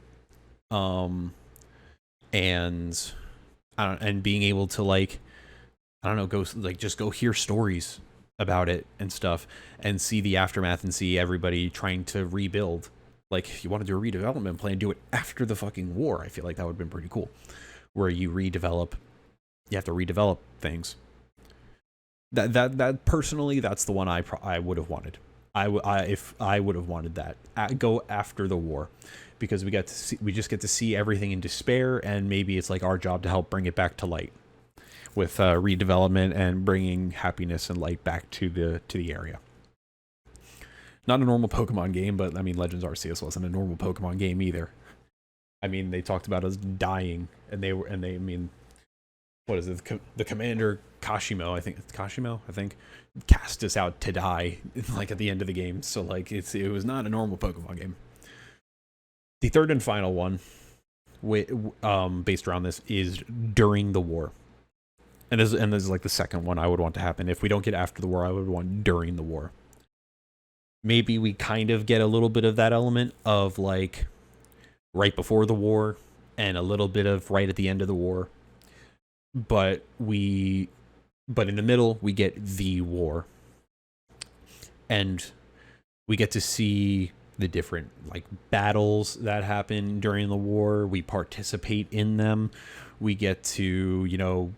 And being able to go hear stories about it and stuff, and see the aftermath, and see everybody trying to rebuild. Like, if you want to do a redevelopment plan, do it after the fucking war. I feel like that would have been pretty cool, where you have to redevelop things. That personally, that's the one I would have wanted. If I would have wanted that, go after the war, because we just get to see everything in despair, and maybe it's like our job to help bring it back to light with redevelopment and bringing happiness and light back to the area. Not a normal Pokemon game, but I mean, Legends Arceus wasn't a normal Pokemon game either. I mean, they talked about us dying, and I mean, what is it? The commander Kashimo, I think, cast us out to die, like, at the end of the game. So it was not a normal Pokemon game. The third and final one, based around this, is during the war. And this is like the second one I would want to happen. If we don't get after the war, I would want during the war. Maybe we kind of get a little bit of that element of like right before the war, and a little bit of right at the end of the war. But in the middle, we get the war. And we get to see the different battles that happen during the war. We participate in them. We get to,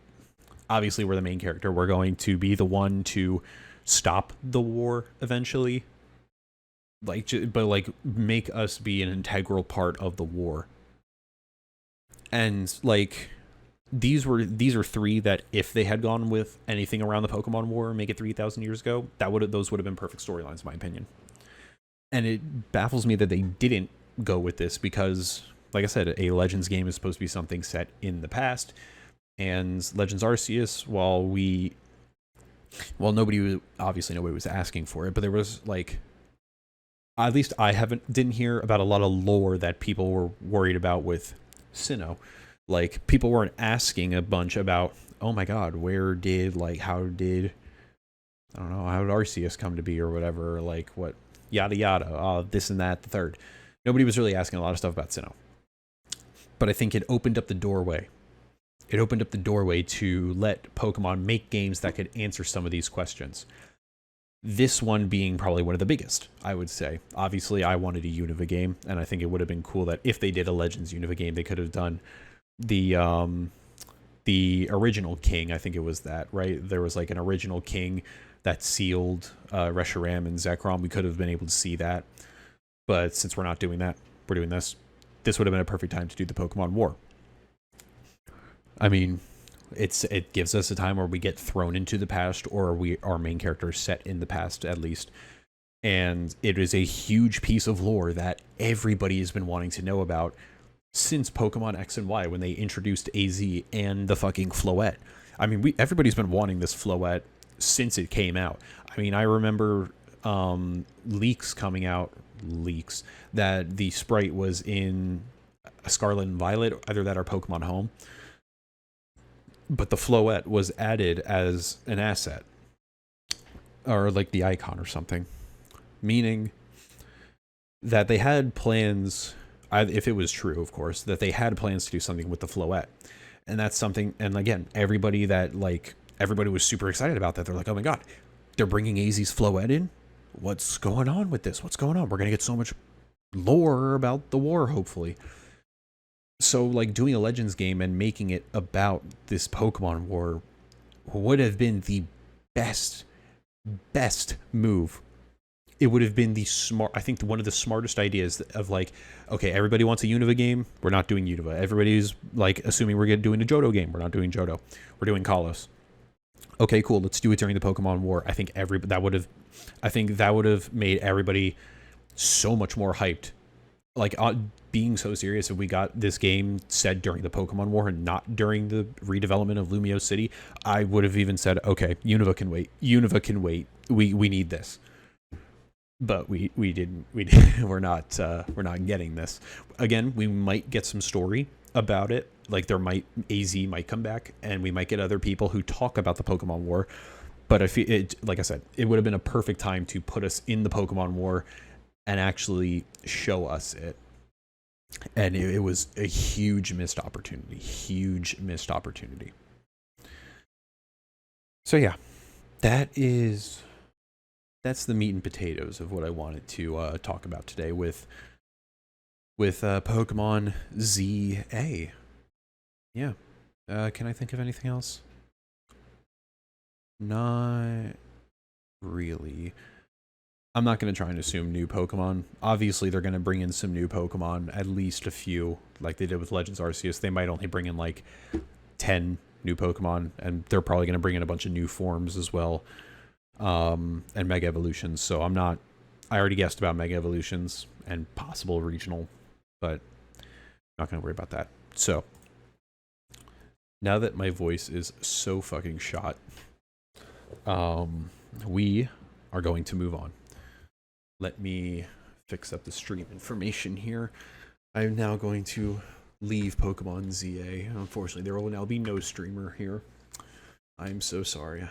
obviously we're the main character. We're going to be the one to stop the war eventually. But make us be an integral part of the war. And these are 3 that, if they had gone with anything around the Pokemon War, make it 3,000 years ago, those would have been perfect storylines, in my opinion. And it baffles me that they didn't go with this, because, like I said, a Legends game is supposed to be something set in the past, and Legends Arceus, nobody was asking for it, but there was at least I didn't hear about a lot of lore that people were worried about with Sinnoh. People weren't asking a bunch about, oh my god, how did Arceus come to be, or whatever, what, yada yada, this and that, the third. Nobody was really asking a lot of stuff about Sinnoh. But I think it opened up the doorway. it opened up the doorway to let Pokemon make games that could answer some of these questions. This one being probably one of the biggest, I would say. Obviously, I wanted a Unova game, and I think it would have been cool that if they did a Legends Unova game, they could have done the original King. I think it was that, right? There was like an original King that sealed Reshiram and Zekrom. We could have been able to see that, but since we're not doing that, we're doing this. This would have been a perfect time to do the Pokemon War. I mean, it gives us a time where we get thrown into the past, or our main character is set in the past at least, and it is a huge piece of lore that everybody has been wanting to know about since Pokemon X and Y, when they introduced AZ and the fucking Floette. I mean, everybody's been wanting this Floette since it came out. I mean, I remember leaks coming out, that the sprite was in Scarlet and Violet, either that or Pokemon Home. But the Floette was added as an asset, or like the icon or something, meaning that they had plans, if it was true, of course, that they had plans to do something with the Floette. And that's something, and again, everybody was super excited about that. They're like, oh my god, they're bringing AZ's Floette in? What's going on with this? What's going on? We're going to get so much lore about the war, hopefully. So, like, doing a Legends game and making it about this Pokemon War would have been the best move. It would have been I think one of the smartest ideas of, like, okay, everybody wants a Unova game. We're not doing Unova. Everybody's, like, assuming we're doing a Johto game. We're not doing Johto. We're doing Kalos. Okay, cool. Let's do it during the Pokemon War. I think that would have made everybody so much more hyped. Like, being so serious, if we got this game said during the Pokemon War and not during the redevelopment of Lumio City, I would have even said, okay, Unova can wait. Unova can wait. We need this. But we didn't. We're not getting this. Again, we might get some story about it. Like, AZ might come back, and we might get other people who talk about the Pokemon War. But I feel like I said, it would have been a perfect time to put us in the Pokemon War and actually show us it. And it was a huge missed opportunity. So yeah, that's the meat and potatoes of what I wanted to talk about today with Pokemon ZA. Yeah. Can I think of anything else? Not really. I'm not going to try and assume new Pokemon. Obviously, they're going to bring in some new Pokemon, at least a few, like they did with Legends Arceus. They might only bring in like 10 new Pokemon, and they're probably going to bring in a bunch of new forms as well, and Mega Evolutions. So I already guessed about Mega Evolutions and possible regional, but I'm not going to worry about that. So, now that my voice is so fucking shot, we are going to move on. Let me fix up the stream information here. I'm now going to leave Pokemon ZA. Unfortunately, there will now be no streamer here. I'm so sorry.